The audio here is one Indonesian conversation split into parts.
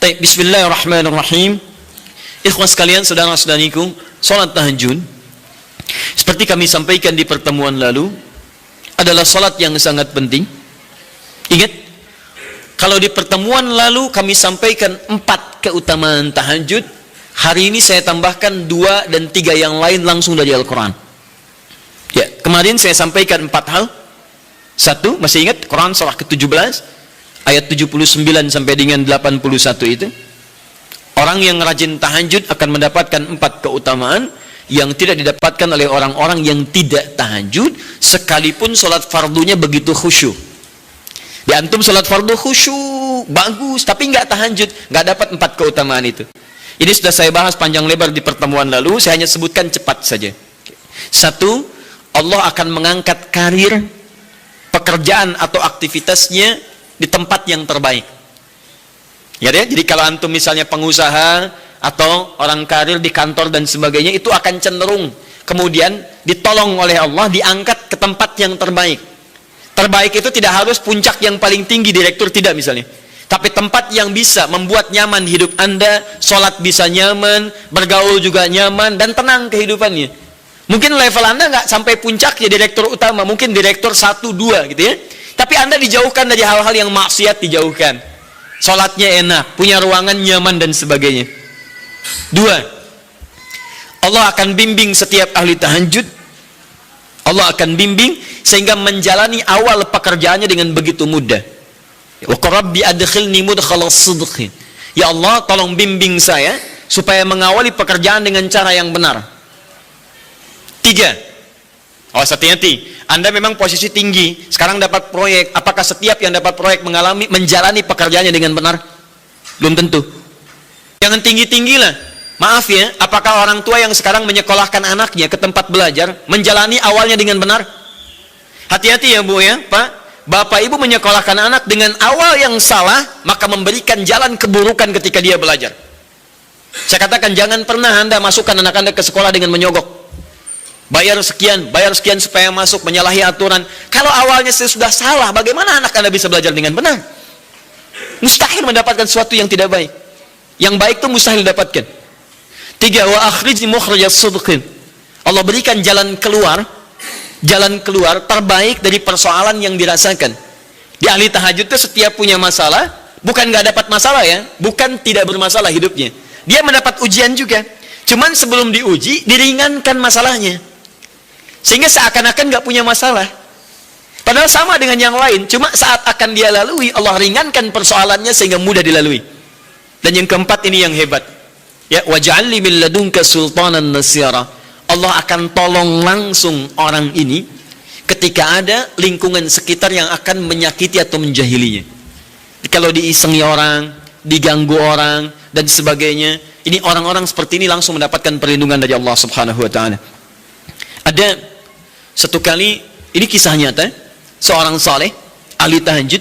Bismillahirrahmanirrahim. Ikhwan sekalian, saudara-saudariku, salat tahajud seperti kami sampaikan di pertemuan lalu adalah salat yang sangat penting. Ingat, kalau di pertemuan lalu kami sampaikan 4 keutamaan tahajud, hari ini saya tambahkan 2 dan 3 yang lain langsung dari Al-Quran. Ya, kemarin saya sampaikan 4 hal. 1, masih ingat Quran surah ke-17 ayat 79 sampai dengan 81 itu. Orang yang rajin tahajud akan mendapatkan 4 keutamaan yang tidak didapatkan oleh orang-orang yang tidak tahajud, sekalipun sholat fardunya begitu khusyuk. Di antum sholat fardu khusyuk, bagus, tapi nggak tahajud, nggak dapat 4 keutamaan itu. Ini sudah saya bahas panjang lebar di pertemuan lalu, saya hanya sebutkan cepat saja. 1, Allah akan mengangkat karir, pekerjaan atau aktivitasnya di tempat yang terbaik. Ya, jadi kalau antum misalnya pengusaha atau orang karir di kantor dan sebagainya, itu akan cenderung kemudian ditolong oleh Allah, diangkat ke tempat yang terbaik. Terbaik itu tidak harus puncak yang paling tinggi, direktur, tidak misalnya, tapi tempat yang bisa membuat nyaman hidup Anda, sholat bisa nyaman, bergaul juga nyaman, dan tenang kehidupannya. Mungkin level Anda nggak sampai puncak ya direktur utama, mungkin direktur 1, 2 gitu ya, tapi Anda dijauhkan dari hal-hal yang maksiat, dijauhkan. Sholatnya enak, punya ruangan nyaman dan sebagainya. 2, Allah akan bimbing setiap ahli tahajud. Allah akan bimbing sehingga menjalani awal pekerjaannya dengan begitu mudah. Wa rabbi adkhilni mudkhalas sidqin. Ya Allah, tolong bimbing saya supaya mengawali pekerjaan dengan cara yang benar. 3, hati-hati. Anda memang posisi tinggi, sekarang dapat proyek. Apakah setiap yang dapat proyek menjalani pekerjaannya dengan benar? Belum tentu. Jangan tinggi-tinggi lah. Maaf ya, apakah orang tua yang sekarang menyekolahkan anaknya ke tempat belajar menjalani awalnya dengan benar? Hati-hati ya Bu ya, Pak. Bapak Ibu menyekolahkan anak dengan awal yang salah, maka memberikan jalan keburukan ketika dia belajar. Saya katakan, jangan pernah Anda masukkan anak Anda ke sekolah dengan menyogok. Bayar sekian supaya masuk, menyalahi aturan. Kalau awalnya sudah salah, bagaimana anak Anda bisa belajar dengan benar? Mustahil mendapatkan sesuatu yang tidak baik. Yang baik itu mustahil didapatkan. 3, wa akhrijni mukhrajas sidqin. Allah berikan jalan keluar terbaik dari persoalan yang dirasakan. Di ahli tahajud itu setiap punya masalah, bukan nggak dapat masalah ya, bukan tidak bermasalah hidupnya. Dia mendapat ujian juga. Cuman sebelum diuji, diringankan masalahnya. Sehingga seakan-akan nggak punya masalah. Padahal sama dengan yang lain, cuma saat akan dia lalui, Allah ringankan persoalannya sehingga mudah dilalui. Dan yang keempat ini yang hebat. Ya, waj'alni min ladunka sultanan nasira. Allah akan tolong langsung orang ini ketika ada lingkungan sekitar yang akan menyakiti atau menjahilinya. Kalau diisengi orang, diganggu orang dan sebagainya, ini orang-orang seperti ini langsung mendapatkan perlindungan dari Allah Subhanahu wa taala. Ada satu kali, ini kisah nyata, seorang saleh ahli tahajud,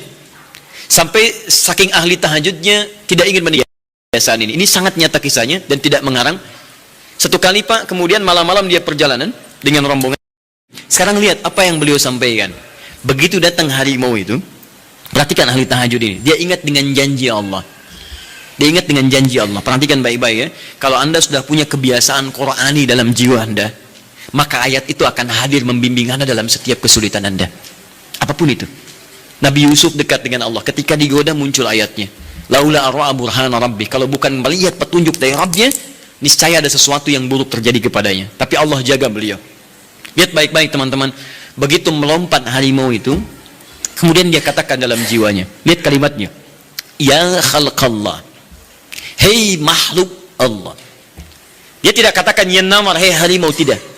sampai saking ahli tahajudnya tidak ingin meninggalkan kebiasaan ini. Ini sangat nyata kisahnya dan tidak mengarang. Satu kali Pak, kemudian malam-malam dia perjalanan dengan rombongan. Sekarang lihat apa yang beliau sampaikan. Begitu datang harimau itu, perhatikan ahli tahajud ini, dia ingat dengan janji Allah. Dia ingat dengan janji Allah. Perhatikan baik-baik ya. Kalau Anda sudah punya kebiasaan Qur'ani dalam jiwa Anda, maka ayat itu akan hadir membimbing Anda dalam setiap kesulitan Anda. Apapun itu. Nabi Yusuf dekat dengan Allah. Ketika digoda muncul ayatnya. Laula arra'a burhana rabbi. Kalau bukan melihat petunjuk dari Rabbnya, niscaya ada sesuatu yang buruk terjadi kepadanya. Tapi Allah jaga beliau. Lihat baik-baik teman-teman. Begitu melompat harimau itu, kemudian dia katakan dalam jiwanya. Lihat kalimatnya. Ya khalqallah. Hei makhluk Allah. Dia tidak katakan ya namar, hei harimau, tidak.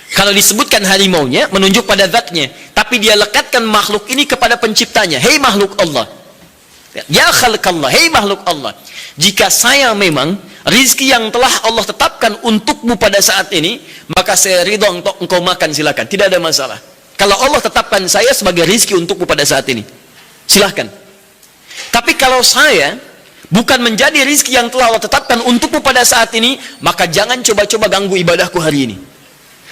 Kalau disebutkan harimaunya menunjuk pada zatnya, tapi dia lekatkan makhluk ini kepada penciptanya. Hei makhluk Allah. Ya khalqallah, hei makhluk Allah. Jika saya memang rizki yang telah Allah tetapkan untukmu pada saat ini, maka saya ridho untuk engkau makan, silakan, tidak ada masalah. Kalau Allah tetapkan saya sebagai rizki untukmu pada saat ini, silahkan. Tapi kalau saya bukan menjadi rizki yang telah Allah tetapkan untukmu pada saat ini, maka jangan coba-coba ganggu ibadahku hari ini.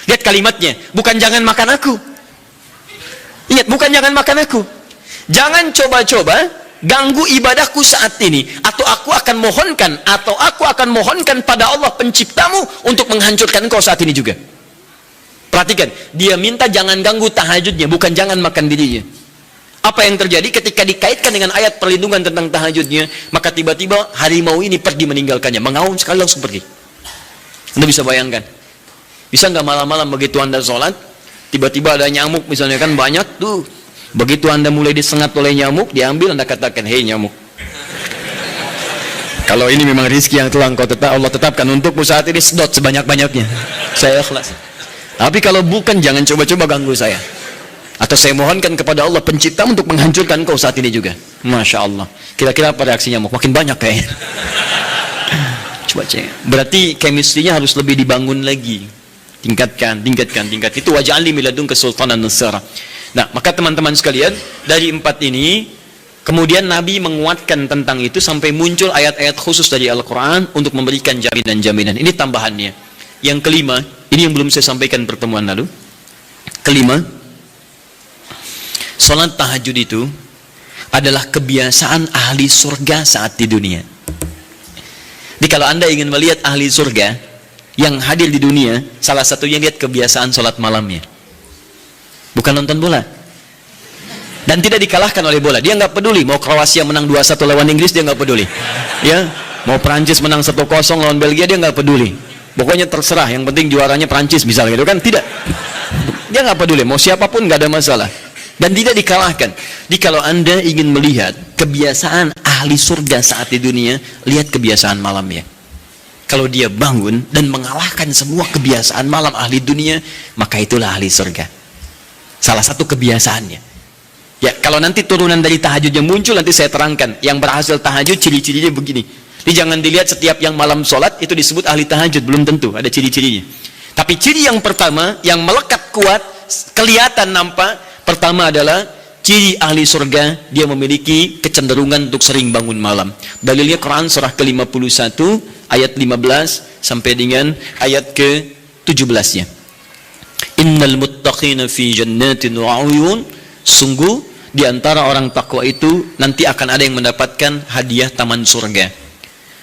Lihat kalimatnya, bukan jangan makan aku. Ingat, bukan jangan makan aku. Jangan coba-coba ganggu ibadahku saat ini, atau aku akan mohonkan pada Allah penciptamu untuk menghancurkan engkau saat ini juga. Perhatikan, dia minta jangan ganggu tahajudnya, bukan jangan makan dirinya. Apa yang terjadi ketika dikaitkan dengan ayat perlindungan tentang tahajudnya, maka tiba-tiba harimau ini pergi meninggalkannya, mengaum sekali langsung pergi. Anda bisa bayangkan, bisa nggak malam-malam begitu Anda sholat, tiba-tiba ada nyamuk misalnya kan banyak tuh, begitu Anda mulai disengat oleh nyamuk, diambil Anda katakan, hei nyamuk, kalau ini memang rezeki yang telah Allah tetapkan untukmu saat ini, sedot sebanyak-banyaknya, saya ikhlas. Tapi kalau bukan, jangan coba-coba ganggu saya. Atau saya mohonkan kepada Allah pencipta untuk menghancurkan kau saat ini juga. Masya Allah. Kira-kira apa reaksi nyamuk? Makin banyak kayaknya. Coba cek. Berarti chemistry-nya harus lebih dibangun lagi. Tingkatkan. Itu waj'alni min ladunka sultanan nasira. Nah, maka teman-teman sekalian, dari 4 ini, kemudian Nabi menguatkan tentang itu sampai muncul ayat-ayat khusus dari Al-Quran untuk memberikan jaminan-jaminan. Ini tambahannya. Yang kelima, ini yang belum saya sampaikan pertemuan lalu. Kelima, salat tahajud itu adalah kebiasaan ahli surga saat di dunia. Jadi kalau Anda ingin melihat ahli surga yang hadir di dunia, salah satunya lihat kebiasaan salat malamnya. Bukan nonton bola. Dan tidak dikalahkan oleh bola. Dia nggak peduli mau Kroasia menang 2-1 lawan Inggris, dia nggak peduli. Ya, mau Prancis menang 1-0 lawan Belgia, dia nggak peduli. Pokoknya terserah, yang penting juaranya Prancis misalnya gitu kan, tidak. Dia nggak peduli, mau siapapun nggak ada masalah. Dan tidak dikalahkan. Jadi kalau Anda ingin melihat kebiasaan ahli surga saat di dunia, lihat kebiasaan malamnya. Kalau dia bangun dan mengalahkan semua kebiasaan malam ahli dunia, maka itulah ahli surga. Salah satu kebiasaannya. Ya, kalau nanti turunan dari tahajud yang muncul, nanti saya terangkan. Yang berhasil tahajud, ciri-cirinya begini. Jadi jangan dilihat setiap yang malam sholat itu disebut ahli tahajud, belum tentu, ada ciri-cirinya. Tapi ciri yang pertama, yang melekat kuat, kelihatan nampak, pertama adalah ciri ahli surga, dia memiliki kecenderungan untuk sering bangun malam. Dalilnya Quran surah ke-51 ayat 15 sampai dengan ayat ke-17-nya. Innal muttaqina fi jannatin wa 'uyun, sungguh di antara orang takwa itu nanti akan ada yang mendapatkan hadiah taman surga.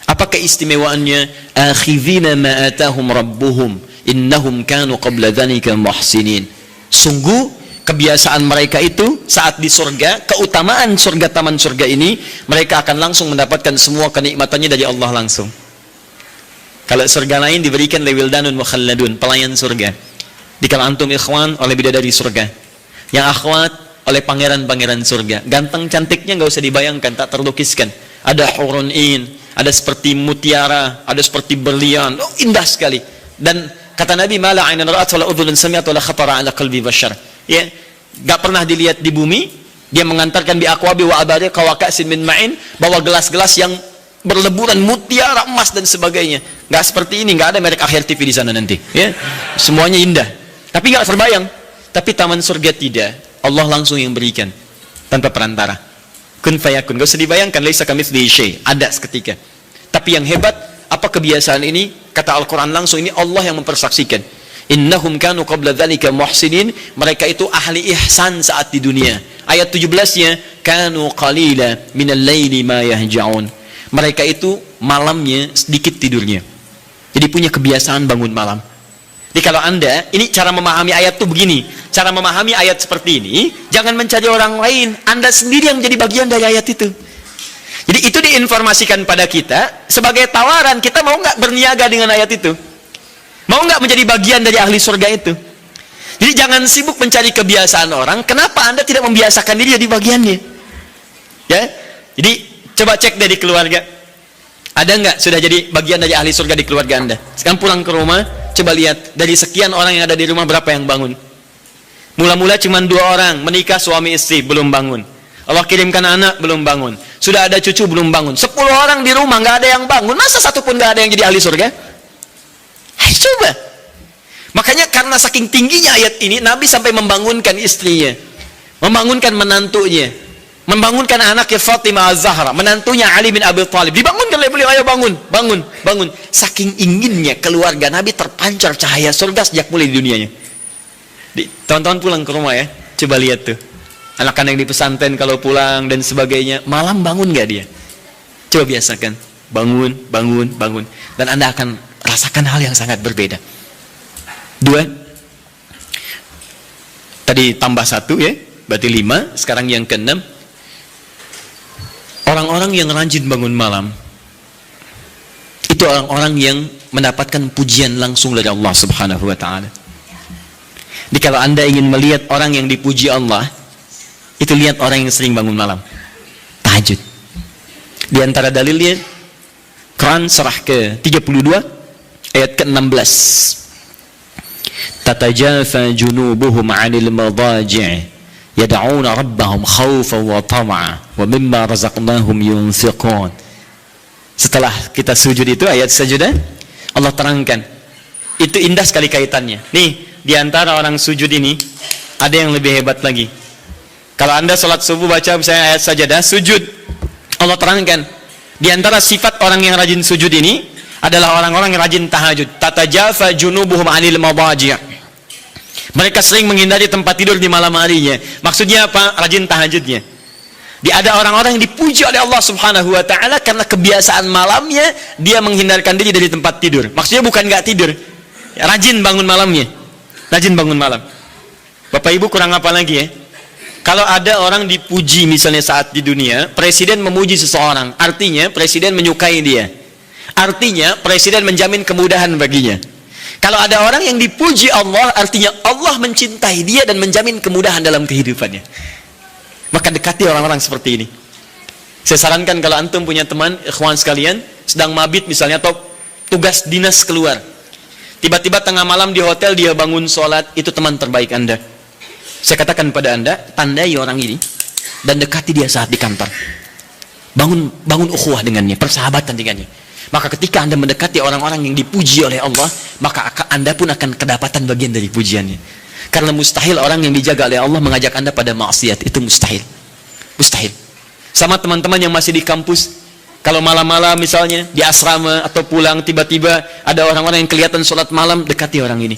Apa keistimewaannya? Akhidhina ma atahum rabbuhum innahum kanu qabla dzalika muhsinin. Sungguh kebiasaan mereka itu saat di surga, keutamaan surga, taman surga ini, mereka akan langsung mendapatkan semua kenikmatannya dari Allah langsung. Kalau surga lain diberikan lewildanun mukhalladun, pelayan surga. Dikala antum ikhwan oleh bidadari surga, yang akhwat oleh pangeran-pangeran surga. Ganteng cantiknya nggak usah dibayangkan, tak terlukiskan. Ada hurun in, ada seperti mutiara, ada seperti berlian, oh, indah sekali. Dan kata Nabi, mala ainan ra'at wala udhunun sami'at wala khatara ala qalbi bashar. Ya, enggak pernah dilihat di bumi. Dia mengantarkan bi aqwabi wa abariq wa ka'sin min ma'in, bawa gelas-gelas yang berleburan mutiara, emas dan sebagainya. Enggak seperti ini, enggak ada merek Akhir TV di sana nanti, ya. Semuanya indah. Tapi enggak terbayang. Tapi taman surga tidak. Allah langsung yang berikan tanpa perantara. Kun fayakun, gak usah dibayangkan, laisa kamitslihi syai', ada seketika. Tapi yang hebat, apa kebiasaan ini? Kata Al-Quran langsung, ini Allah yang mempersaksikan. Innahum kanu qabla dzalika muhsinin, mereka itu ahli ihsan saat di dunia. Ayat 17-nya, kanu qalila minal laili ma yahja'un. Mereka itu malamnya sedikit tidurnya. Jadi punya kebiasaan bangun malam. Jadi kalau Anda, ini cara memahami ayat itu begini. Cara memahami ayat seperti ini, jangan mencari orang lain. Anda sendiri yang menjadi bagian dari ayat itu. Jadi itu diinformasikan pada kita, sebagai tawaran, kita mau nggak berniaga dengan ayat itu? Mau nggak menjadi bagian dari ahli surga itu? Jadi jangan sibuk mencari kebiasaan orang, kenapa Anda tidak membiasakan diri jadi bagiannya? Ya, jadi coba cek dari keluarga. Ada nggak sudah jadi bagian dari ahli surga di keluarga Anda? Sekarang pulang ke rumah, coba lihat dari sekian orang yang ada di rumah berapa yang bangun. Mula-mula cuma 2 orang menikah suami istri belum bangun. Allah kirimkan anak belum bangun. Sudah ada cucu belum bangun. 10 orang di rumah nggak ada yang bangun. Masa satu pun nggak ada yang jadi ahli surga? Hai, coba. Makanya karena saking tingginya ayat ini, Nabi sampai membangunkan istrinya, membangunkan menantunya, membangunkan anaknya Fatimah Az-Zahra, menantunya Ali bin Abi Thalib. Dibangunkan oleh beliau, ayo bangun, bangun, bangun. Saking inginnya keluarga Nabi terpancar cahaya surga sejak mulai di dunianya. Teman-teman pulang ke rumah ya, coba lihat tuh. Anak-anak yang di pesantren kalau pulang dan sebagainya, malam bangun nggak dia? Coba biasakan, bangun, bangun, bangun, dan Anda akan rasakan hal yang sangat berbeda. 2, tadi tambah 1 ya, berarti 5. Sekarang yang ke-6, orang-orang yang rajin bangun malam itu orang-orang yang mendapatkan pujian langsung dari Allah Subhanahu wa taala. Jadi kalau Anda ingin melihat orang yang dipuji Allah, itu lihat orang yang sering bangun malam, tahajud. Di antara dalilnya Quran surah ke-32 ayat ke-16. Tatajafa junubuhum 'anil madaji' yad'una rabbahum khaufan wa tam'a wa mimma razaqnahum yunfiqun. Setelah kita sujud itu, ayat sajudah, Allah terangkan. Itu indah sekali kaitannya. Nih, di antara orang sujud ini ada yang lebih hebat lagi. Kalau Anda sholat subuh baca misalnya ayat sajadah, sujud, Allah terangkan. Di antara sifat orang yang rajin sujud ini adalah orang-orang yang rajin tahajud. Tatajafa junubuhum 'anil madaji'. Mereka sering menghindari tempat tidur di malam harinya. Maksudnya apa? Rajin tahajudnya. Ada orang-orang yang dipuji oleh Allah Subhanahu wa taala karena kebiasaan malamnya dia menghindarkan diri dari tempat tidur. Maksudnya bukan nggak tidur, rajin bangun malamnya. Rajin bangun malam. Bapak Ibu kurang apa lagi ya? Kalau ada orang dipuji misalnya saat di dunia, presiden memuji seseorang, artinya presiden menyukai dia. Artinya presiden menjamin kemudahan baginya. Kalau ada orang yang dipuji Allah, artinya Allah mencintai dia dan menjamin kemudahan dalam kehidupannya. Maka dekati orang-orang seperti ini. Saya sarankan kalau antum punya teman, ikhwan sekalian, sedang mabit misalnya atau tugas dinas keluar, tiba-tiba tengah malam di hotel dia bangun sholat, itu teman terbaik Anda. Saya katakan pada Anda, tandai orang ini dan dekati dia saat di kantor. Bangun ukhuwah dengannya, persahabatan dengannya. Maka ketika Anda mendekati orang-orang yang dipuji oleh Allah, maka Anda pun akan kedapatan bagian dari pujiannya. Karena mustahil orang yang dijaga oleh Allah mengajak Anda pada maksiat. Itu mustahil. Mustahil. Sama teman-teman yang masih di kampus, kalau malam-malam misalnya di asrama atau pulang, tiba-tiba ada orang-orang yang kelihatan sholat malam, dekati orang ini.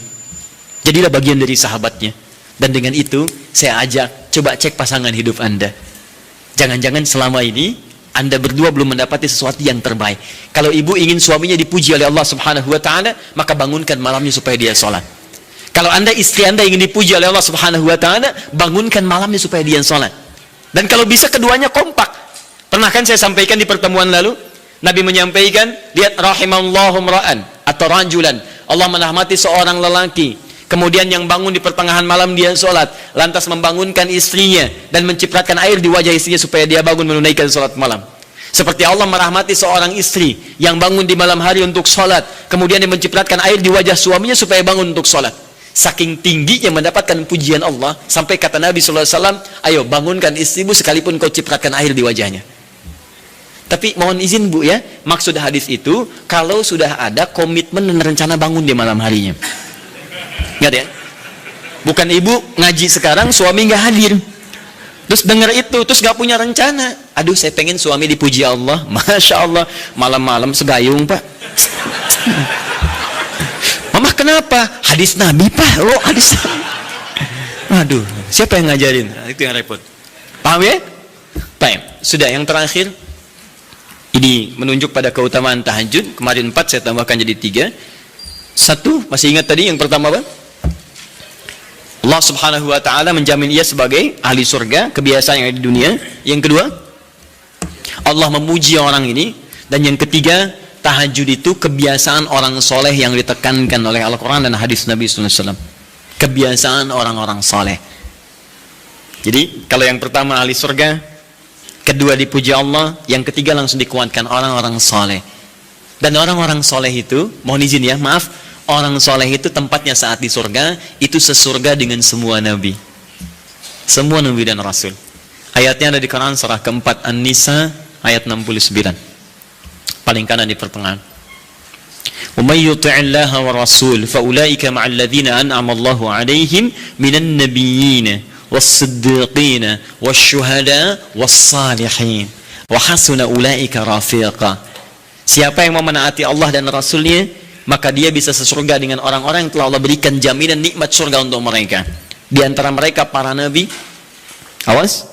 Jadilah bagian dari sahabatnya. Dan dengan itu saya ajak, coba cek pasangan hidup Anda. Jangan-jangan selama ini Anda berdua belum mendapati sesuatu yang terbaik. Kalau ibu ingin suaminya dipuji oleh Allah Subhanahu wa taala, maka bangunkan malamnya supaya dia sholat. Kalau istri Anda ingin dipuji oleh Allah Subhanahu wa taala, bangunkan malamnya supaya dia sholat. Dan kalau bisa keduanya kompak. Pernah kan saya sampaikan di pertemuan lalu, Nabi menyampaikan, lihat rahimallahu ra'an atau rajulan, Allah merahmati seorang lelaki, kemudian yang bangun di pertengahan malam dia sholat, lantas membangunkan istrinya dan mencipratkan air di wajah istrinya supaya dia bangun menunaikan sholat malam. Seperti Allah merahmati seorang istri yang bangun di malam hari untuk sholat, kemudian dia mencipratkan air di wajah suaminya supaya bangun untuk sholat. Saking tingginya mendapatkan pujian Allah, sampai kata Nabi SAW, ayo bangunkan istrimu sekalipun kau cipratkan air di wajahnya. Tapi mohon izin Bu ya, maksud hadis itu kalau sudah ada komitmen dan rencana bangun di malam harinya. Nggak ada ya? Bukan ibu ngaji sekarang suami nggak hadir, terus dengar itu terus nggak punya rencana. Aduh saya pengen suami dipuji Allah, Masya Allah, malam-malam segayung Pak. Mama kenapa? Hadis Nabi Pak. Oh hadis Nabi. Aduh, siapa yang ngajarin? Nah, itu yang repot. Paham ya? Baik, sudah yang terakhir. Ini menunjuk pada keutamaan tahajud. Kemarin 4, saya tambahkan jadi 3. 1, masih ingat tadi yang pertama apa? Allah Subhanahu wa taala menjamin ia sebagai ahli surga, kebiasaan yang ada di dunia. Yang kedua, Allah memuji orang ini. Dan yang ketiga, tahajud itu kebiasaan orang soleh yang ditekankan oleh Al-Quran dan hadis Nabi SAW. Kebiasaan orang-orang soleh. Jadi kalau yang pertama ahli surga, kedua dipuji Allah, yang ketiga langsung dikuatkan orang-orang soleh. Dan orang-orang soleh itu, mohon izin ya, maaf, orang soleh itu tempatnya saat di surga itu sesurga dengan semua nabi, semua nabi dan rasul. Ayatnya ada di Quran surah keempat An-Nisa ayat 69. Paling kanan di pertengahan. Wa may yuti'illaha wa rasul fa ulaika ma'al ladzina an'ama Allahu 'alaihim minan nabiyyin was-siddiqin wasyuhada was-salihin wa hasuna ulaika rafiqa. Siapa yang mau menaati Allah dan Rasulnya, maka dia bisa sesurga dengan orang-orang yang telah Allah berikan jaminan nikmat surga untuk mereka. Di antara mereka para nabi, awas,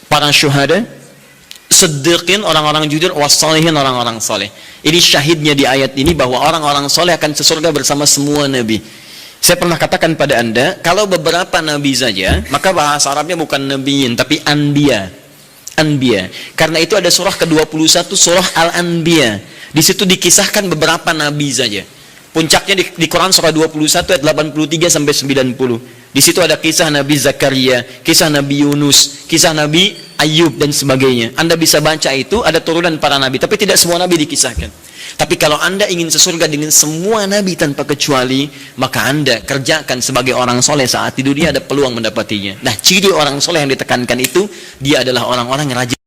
para syuhada, siddiqin, orang-orang jujur, wassalihin, orang-orang soleh. Ini syahidnya di ayat ini bahwa orang-orang soleh akan sesurga bersama semua nabi. Saya pernah katakan pada Anda, kalau beberapa nabi saja, maka bahasa Arabnya bukan nabiyin, tapi anbiya. Anbiya. Karena itu ada surah ke-21, surah Al-Anbiya. Di situ dikisahkan beberapa nabi saja. Puncaknya di Quran surah 21 ayat 83 sampai 90. Di situ ada kisah Nabi Zakaria, kisah Nabi Yunus, kisah Nabi Ayub dan sebagainya. Anda bisa baca itu, ada turunan para nabi, tapi tidak semua nabi dikisahkan. Tapi kalau Anda ingin sesurga dengan semua nabi tanpa kecuali, maka Anda kerjakan sebagai orang soleh saat di dunia, ada peluang mendapatinya. Nah, ciri orang soleh yang ditekankan itu, dia adalah orang-orang yang rajin.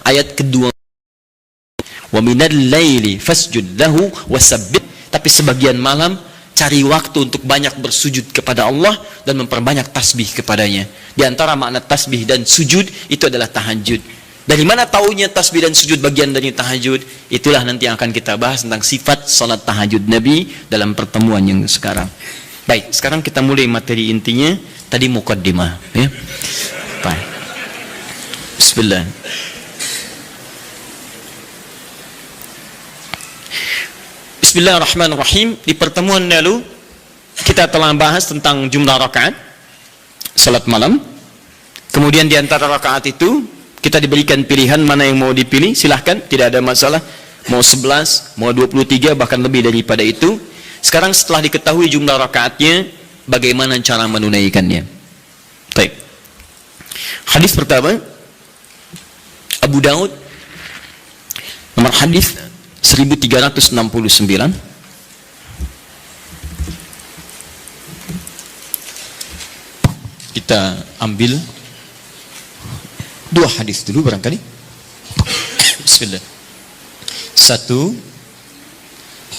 Ayat kedua, wa minal laili fasjud lahu wasabbih. Tapi sebagian malam cari waktu untuk banyak bersujud kepada Allah dan memperbanyak tasbih kepadanya. Di antara makna tasbih dan sujud itu adalah tahajud. Dari mana taunya tasbih dan sujud bagian dari tahajud? Itulah nanti yang akan kita bahas tentang sifat salat tahajud Nabi dalam pertemuan yang sekarang. Baik, sekarang kita mulai materi intinya. Tadi muqaddimah, ya. Baik. Bismillah. Bismillahirrahmanirrahim. Di pertemuan lalu kita telah bahas tentang jumlah rakaat salat malam. Kemudian di antara rakaat itu kita diberikan pilihan mana yang mau dipilih, silahkan, tidak ada masalah. Mau 11, mau 23, bahkan lebih daripada itu. Sekarang setelah diketahui jumlah rakaatnya, bagaimana cara menunaikannya? Baik. Hadis pertama, Abu Daud, nomor hadis 1369. Kita ambil dua hadis dulu barangkali. Bismillah. Satu,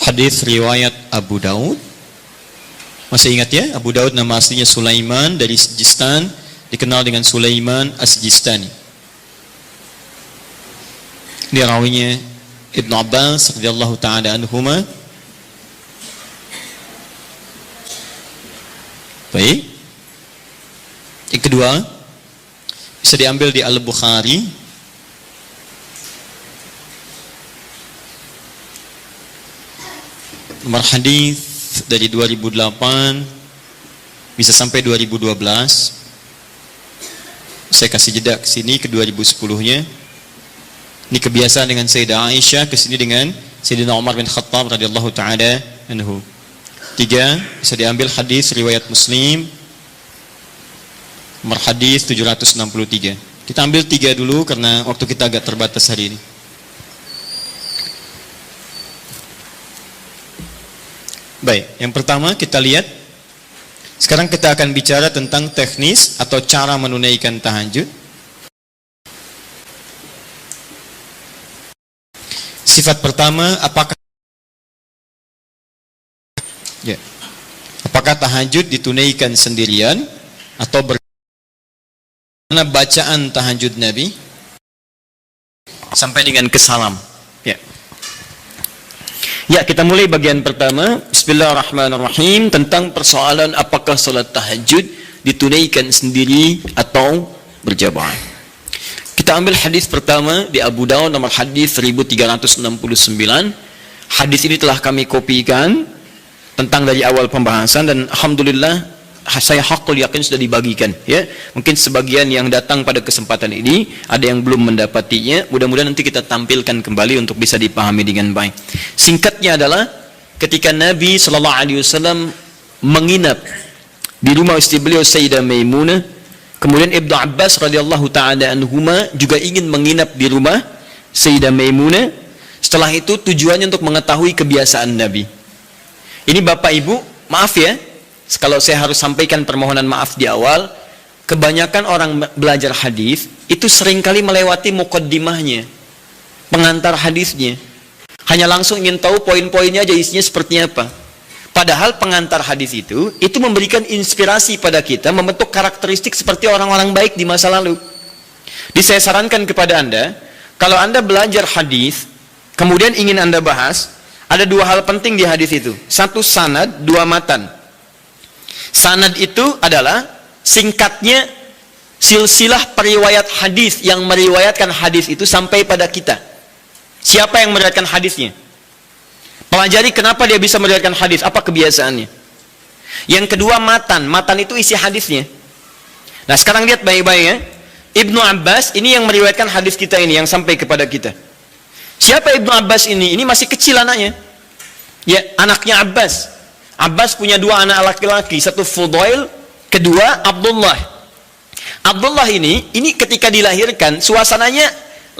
hadis riwayat Abu Daud. Masih ingat ya? Abu Daud nama aslinya Sulaiman dari Sijistan, dikenal dengan Sulaiman As-Sijistani. Dia rawinya Ibnu Abbas radhiyallahu taala anhuma. Baik. Yang kedua, bisa diambil di Al-Bukhari. Nomor hadis dari 2008 bisa sampai 2012. Saya kasih jeda ke sini ke 2010-nya. Ini kebiasaan dengan Sayyidah Aisyah, ke sini dengan Sayyidina Umar bin Khattab radhiyallahu taala anhu. Tiga, bisa diambil hadis riwayat Muslim. Nomor hadis 763. Kita ambil tiga dulu karena waktu kita agak terbatas hari ini. Baik, yang pertama kita lihat. Sekarang kita akan bicara tentang teknis atau cara menunaikan tahajud. Sifat pertama, apakah tahajud ditunaikan sendirian atau karena bacaan tahajud Nabi sampai dengan kesalam. Ya, kita mulai bagian pertama. Bismillahirrahmanirrahim, tentang persoalan apakah salat tahajud ditunaikan sendiri atau berjamaah. Kita ambil hadis pertama di Abu Daud nomor hadis 1369. Hadis ini telah kami kopikan tentang dari awal pembahasan dan alhamdulillah saya hakul yakin sudah dibagikan, ya. Mungkin sebagian yang datang pada kesempatan ini ada yang belum mendapatinya. Mudah-mudahan nanti kita tampilkan kembali untuk bisa dipahami dengan baik. Singkatnya adalah ketika Nabi sallallahu alaihi wasallam menginap di rumah istri beliau Sayyidah Maimunah, kemudian Ibnu Abbas radhiyallahu taala anhuma juga ingin menginap di rumah Sayyidah Maimunah. Setelah itu tujuannya untuk mengetahui kebiasaan Nabi. Ini Bapak Ibu, maaf ya, kalau saya harus sampaikan permohonan maaf di awal, kebanyakan orang belajar hadis itu seringkali melewati muqaddimahnya, pengantar hadisnya. Hanya langsung ingin tahu poin-poinnya aja isinya seperti apa. Padahal pengantar hadis itu memberikan inspirasi pada kita membentuk karakteristik seperti orang-orang baik di masa lalu. Jadi saya sarankan kepada Anda, kalau Anda belajar hadis, kemudian ingin Anda bahas, ada dua hal penting di hadis itu. Satu sanad, dua matan. Sanad itu adalah singkatnya silsilah periwayat hadis yang meriwayatkan hadis itu sampai pada kita. Siapa yang meriwayatkan hadisnya? Pelajari kenapa dia bisa meriwayatkan hadis, apa kebiasaannya. Yang kedua, matan itu isi hadisnya. Nah, sekarang lihat baik-baik ya. Ibnu Abbas ini yang meriwayatkan hadis kita ini, yang sampai kepada kita. Siapa Ibnu Abbas ini? Ini masih kecil anaknya. Ya, anaknya Abbas. Abbas punya dua anak laki-laki, satu Fudail, kedua Abdullah. Abdullah ini ketika dilahirkan, suasananya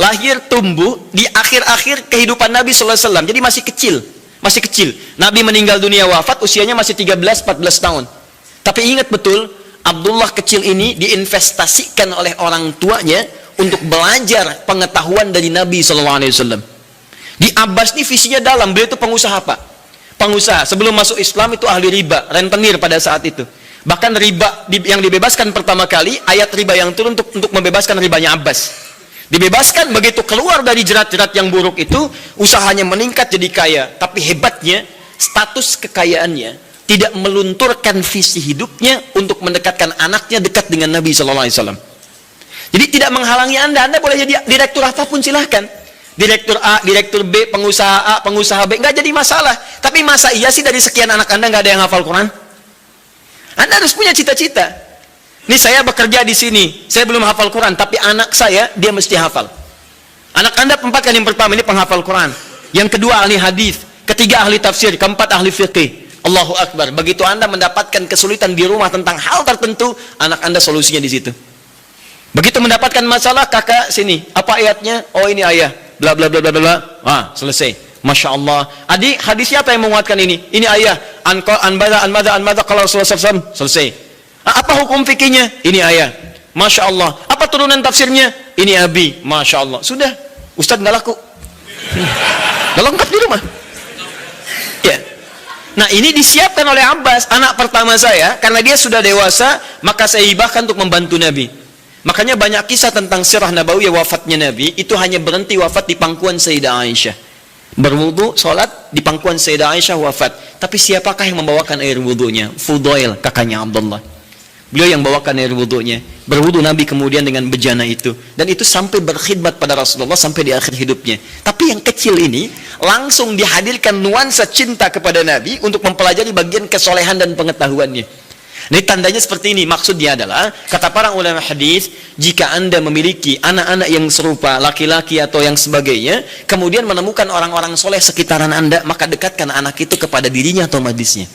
lahir tumbuh di akhir-akhir kehidupan Nabi sallallahu alaihi wasallam. Jadi masih kecil. Nabi meninggal dunia wafat usianya masih 13-14 tahun. Tapi ingat betul, Abdullah kecil ini diinvestasikan oleh orang tuanya untuk belajar pengetahuan dari Nabi sallallahu alaihi wasallam. Di Abbas ini visinya dalam, beliau itu pengusaha, Pak. Pengusaha, sebelum masuk Islam itu ahli riba, rentenir pada saat itu. Bahkan riba yang dibebaskan pertama kali, ayat riba yang turun untuk membebaskan ribanya Abbas. Dibebaskan, begitu keluar dari jerat-jerat yang buruk itu, usahanya meningkat jadi kaya. Tapi hebatnya, status kekayaannya tidak melunturkan visi hidupnya untuk mendekatkan anaknya dekat dengan Nabi sallallahu alaihi wasallam. Jadi tidak menghalangi Anda boleh jadi direktur apapun, silahkan. Direktur A, direktur B, pengusaha A, pengusaha B, nggak jadi masalah. Tapi masa iya sih dari sekian anak Anda nggak ada yang hafal Quran? Anda harus punya cita-cita. Ini saya bekerja di sini, saya belum hafal Quran, tapi anak saya dia mesti hafal. Anak Anda kan yang pertama ini penghafal Quran, yang kedua ahli hadis, ketiga ahli tafsir, keempat ahli fikih. Allahu Akbar. Begitu Anda mendapatkan kesulitan di rumah tentang hal tertentu, anak Anda solusinya di situ. Begitu mendapatkan masalah, kakak sini, apa ayatnya? Oh ini ayat, bla bla bla bla bla. Selesai. Masya Allah. Adik, hadis siapa yang menguatkan ini? Ini ayat. Anbada kalau Rasulullah SAW. Selesai. Apa hukum fikihnya? Ini ayat. Masya Allah. Apa turunan tafsirnya? Ini abi. Masya Allah. Sudah. Ustadz nggak laku. Nggak lengkap di rumah. Ya. Nah, ini disiapkan oleh Abbas, anak pertama saya. Karena dia sudah dewasa, maka saya hibahkan untuk membantu Nabi. Makanya banyak kisah tentang sirah Nabawiyah wafatnya Nabi, itu hanya berhenti wafat di pangkuan Sayyidah Aisyah. Berwudu, sholat, di pangkuan Sayyidah Aisyah wafat. Tapi siapakah yang membawakan air wudunya? Fudail, kakaknya Abdullah. Beliau yang bawakan air wudunya. Berwudu Nabi kemudian dengan bejana itu. Dan itu sampai berkhidmat pada Rasulullah sampai di akhir hidupnya. Tapi yang kecil ini langsung dihadirkan nuansa cinta kepada Nabi untuk mempelajari bagian kesolehan dan pengetahuannya. Ini tandanya seperti ini. Maksudnya adalah, kata para ulama hadis, jika Anda memiliki anak-anak yang serupa, laki-laki atau yang sebagainya, kemudian menemukan orang-orang soleh sekitaran Anda, maka dekatkan anak itu kepada dirinya atau majlisnya.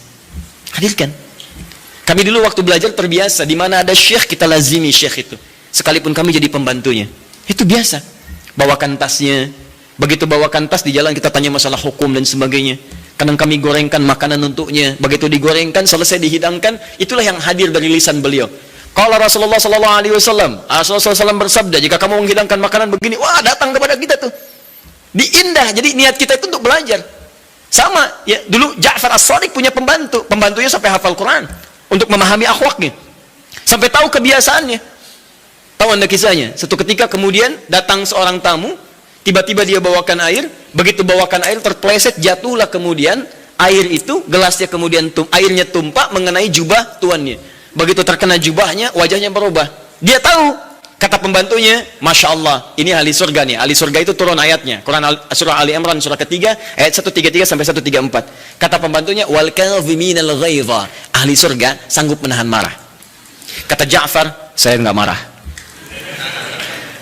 Hadirkan. Kami dulu waktu belajar terbiasa, di mana ada syekh, kita lazimi syekh itu. Sekalipun kami jadi pembantunya. Itu biasa. Bawakan tasnya. Begitu bawakan tas, di jalan kita tanya masalah hukum dan sebagainya. Kadang kami gorengkan makanan untuknya. Begitu digorengkan, selesai dihidangkan, itulah yang hadir dari lisan beliau. Kalau Rasulullah SAW bersabda, jika kamu menghidangkan makanan begini, wah datang kepada kita tuh. Diindah, jadi niat kita itu untuk belajar. Sama, ya dulu Ja'far As-Shadiq punya pembantunya sampai hafal Quran. Untuk memahami akhlaknya. Sampai tahu kebiasaannya. Tahu Anda kisahnya? Satu ketika kemudian datang seorang tamu, tiba-tiba dia bawakan air, begitu bawakan air terpleset, jatuhlah kemudian air itu, gelasnya kemudian airnya tumpah mengenai jubah tuannya. Begitu terkena jubahnya, wajahnya berubah. Dia tahu, kata pembantunya, Masya Allah, ini ahli surga nih. Ahli surga itu turun ayatnya. Quran surah Ali Imran surah ketiga, ayat 133 sampai 134. Kata pembantunya, wal kadhiminal ghaidha. Ahli surga sanggup menahan marah. Kata Ja'far, saya nggak marah.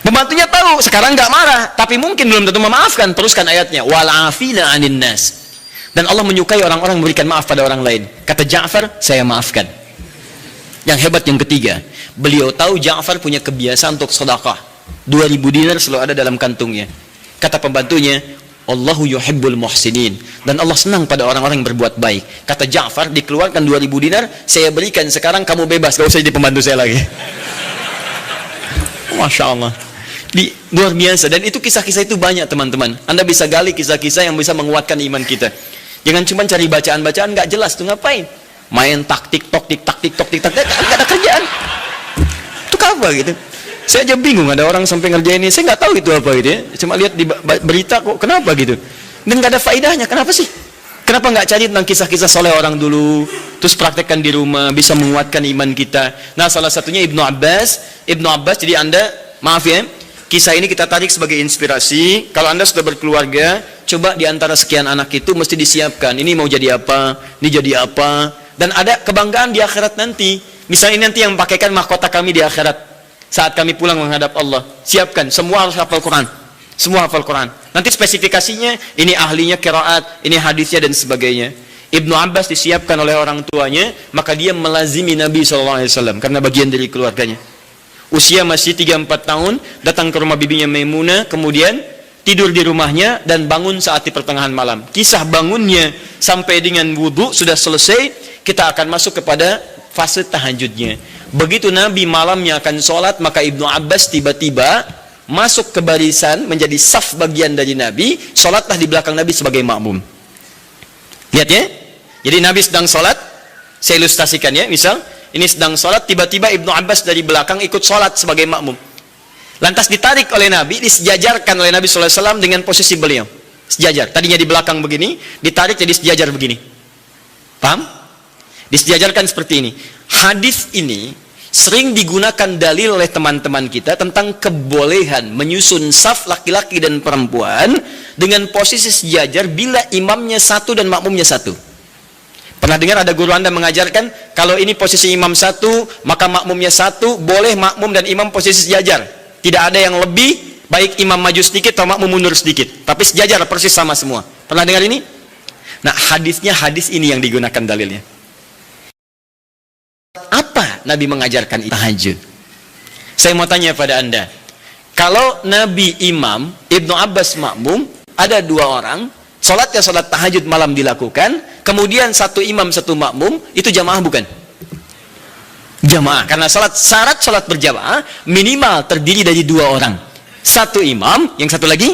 Pembantunya tahu, sekarang nggak marah, tapi mungkin belum tentu memaafkan. Teruskan ayatnya, wal afina 'anin nas. Dan Allah menyukai orang-orang memberikan maaf pada orang lain. Kata Ja'far, saya maafkan. Yang hebat yang ketiga, beliau tahu Ja'far punya kebiasaan untuk sedekah. 2000 dinar selalu ada dalam kantungnya. Kata pembantunya, Allahu yuhibbul muhsinin. Dan Allah senang pada orang-orang yang berbuat baik. Kata Ja'far, dikeluarkan 2000 dinar, saya berikan, sekarang kamu bebas, gak usah jadi pembantu saya lagi. Masya Allah. Luar biasa. Dan itu kisah-kisah itu banyak teman-teman. Anda bisa gali kisah-kisah yang bisa menguatkan iman kita. Jangan cuma cari bacaan-bacaan nggak jelas tuh, ngapain? Main tik-tok, nggak ada kerjaan. Itu apa gitu? Saya aja bingung, ada orang sampai ngerjain ini, saya nggak tahu itu apa gitu ya. Cuma lihat di berita kok, kenapa gitu? Dan nggak ada faedahnya, kenapa sih? Kenapa nggak cari tentang kisah-kisah soleh orang dulu, terus praktekkan di rumah, bisa menguatkan iman kita. Nah, salah satunya Ibnu Abbas. Ibnu Abbas, jadi Anda, maaf ya, kisah ini kita tarik sebagai inspirasi. Kalau Anda sudah berkeluarga, coba di antara sekian anak itu mesti disiapkan. Ini mau jadi apa, ini jadi apa. Dan ada kebanggaan di akhirat nanti. Misalnya ini nanti yang pakaikan mahkota kami di akhirat. Saat kami pulang menghadap Allah. Siapkan, semua harus hafal Quran. Semua hafal Quran. Nanti spesifikasinya, ini ahlinya qiraat, ini hadisnya dan sebagainya. Ibnu Abbas disiapkan oleh orang tuanya, maka dia melazimi Nabi SAW karena bagian dari keluarganya. Usia masih 3-4 tahun, datang ke rumah bibinya Maimunah, kemudian tidur di rumahnya dan bangun saat di pertengahan malam. Kisah bangunnya sampai dengan wudu sudah selesai, kita akan masuk kepada fase tahajudnya. Begitu Nabi malamnya akan sholat, maka Ibnu Abbas tiba-tiba masuk ke barisan, menjadi saf bagian dari Nabi, sholatlah di belakang Nabi sebagai makmum. Lihat ya, jadi Nabi sedang sholat, saya ilustrasikan ya, misal ini sedang sholat, tiba-tiba Ibnu Abbas dari belakang ikut sholat sebagai makmum. Lantas ditarik oleh Nabi, disejajarkan oleh Nabi SAW dengan posisi beliau. Sejajar, tadinya di belakang begini, ditarik jadi sejajar begini. Paham? Disejajarkan seperti ini. Hadis ini sering digunakan dalil oleh teman-teman kita tentang kebolehan menyusun saf laki-laki dan perempuan dengan posisi sejajar bila imamnya satu dan makmumnya satu. Pernah dengar ada guru Anda mengajarkan, kalau ini posisi imam satu, maka makmumnya satu, boleh makmum dan imam posisi sejajar. Tidak ada yang lebih, baik imam maju sedikit atau makmum mundur sedikit. Tapi sejajar, persis sama semua. Pernah dengar ini? Nah, hadisnya hadis ini yang digunakan dalilnya. Apa Nabi mengajarkan tahajud? Saya mau tanya pada Anda, kalau Nabi imam, Ibnu Abbas makmum, ada dua orang, sholatnya sholat tahajud malam dilakukan, kemudian satu imam satu makmum, itu jamaah bukan? Jamaah, karena syarat sholat berjamaah minimal terdiri dari dua orang, satu imam, yang satu lagi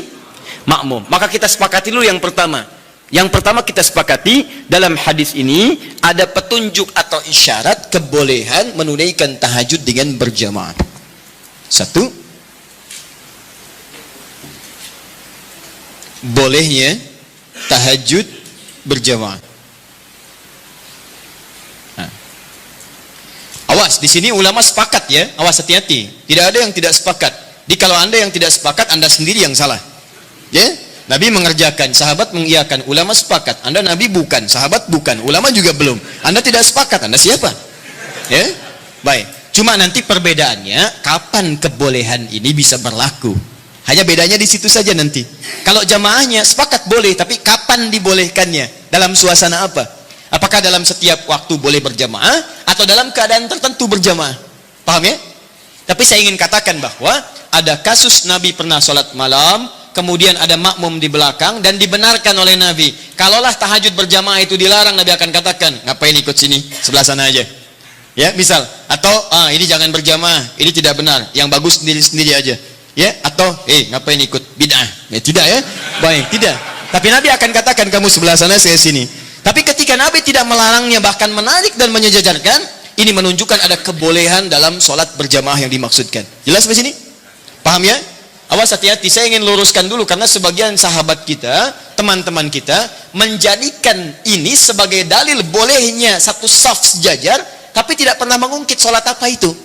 makmum. Maka kita sepakati dulu yang pertama. Yang pertama kita sepakati, dalam hadis ini ada petunjuk atau isyarat kebolehan menunaikan tahajud dengan berjamaah. Satu, bolehnya tahajud berjamaah. Nah. Awas, di sini ulama sepakat ya, awas hati-hati. Tidak ada yang tidak sepakat. Jadi kalau Anda yang tidak sepakat, Anda sendiri yang salah. Ya? Nabi mengerjakan, sahabat mengiyakan, ulama sepakat. Anda Nabi bukan, sahabat bukan, ulama juga belum. Anda tidak sepakat, Anda siapa? Ya, baik. Cuma nanti perbedaannya, kapan kebolehan ini bisa berlaku? Hanya bedanya di situ saja nanti. Kalau jamaahnya sepakat boleh, tapi kapan dibolehkannya? Dalam suasana apa? Apakah dalam setiap waktu boleh berjamaah, atau dalam keadaan tertentu berjamaah? Paham ya? Tapi saya ingin katakan bahwa ada kasus Nabi pernah sholat malam, kemudian ada makmum di belakang dan dibenarkan oleh Nabi. Kalaulah tahajud berjamaah itu dilarang, Nabi akan katakan, ngapain ikut sini, sebelah sana aja. Ya, misal, atau ini jangan berjamaah, ini tidak benar, yang bagus sendiri-sendiri aja. Ya, atau ngapain ikut bid'ah? Ya, tidak ya. Baik, tidak. Tapi Nabi akan katakan, kamu sebelah sana, saya sini. Tapi ketika Nabi tidak melarangnya, bahkan menarik dan menyejajarkan, ini menunjukkan ada kebolehan dalam sholat berjamaah yang dimaksudkan. Jelas sampai sini? Paham ya? Awas hati-hati, saya ingin luruskan dulu karena sebagian sahabat kita, teman-teman kita menjadikan ini sebagai dalil bolehnya satu saf sejajar, tapi tidak pernah mengungkit sholat apa itu.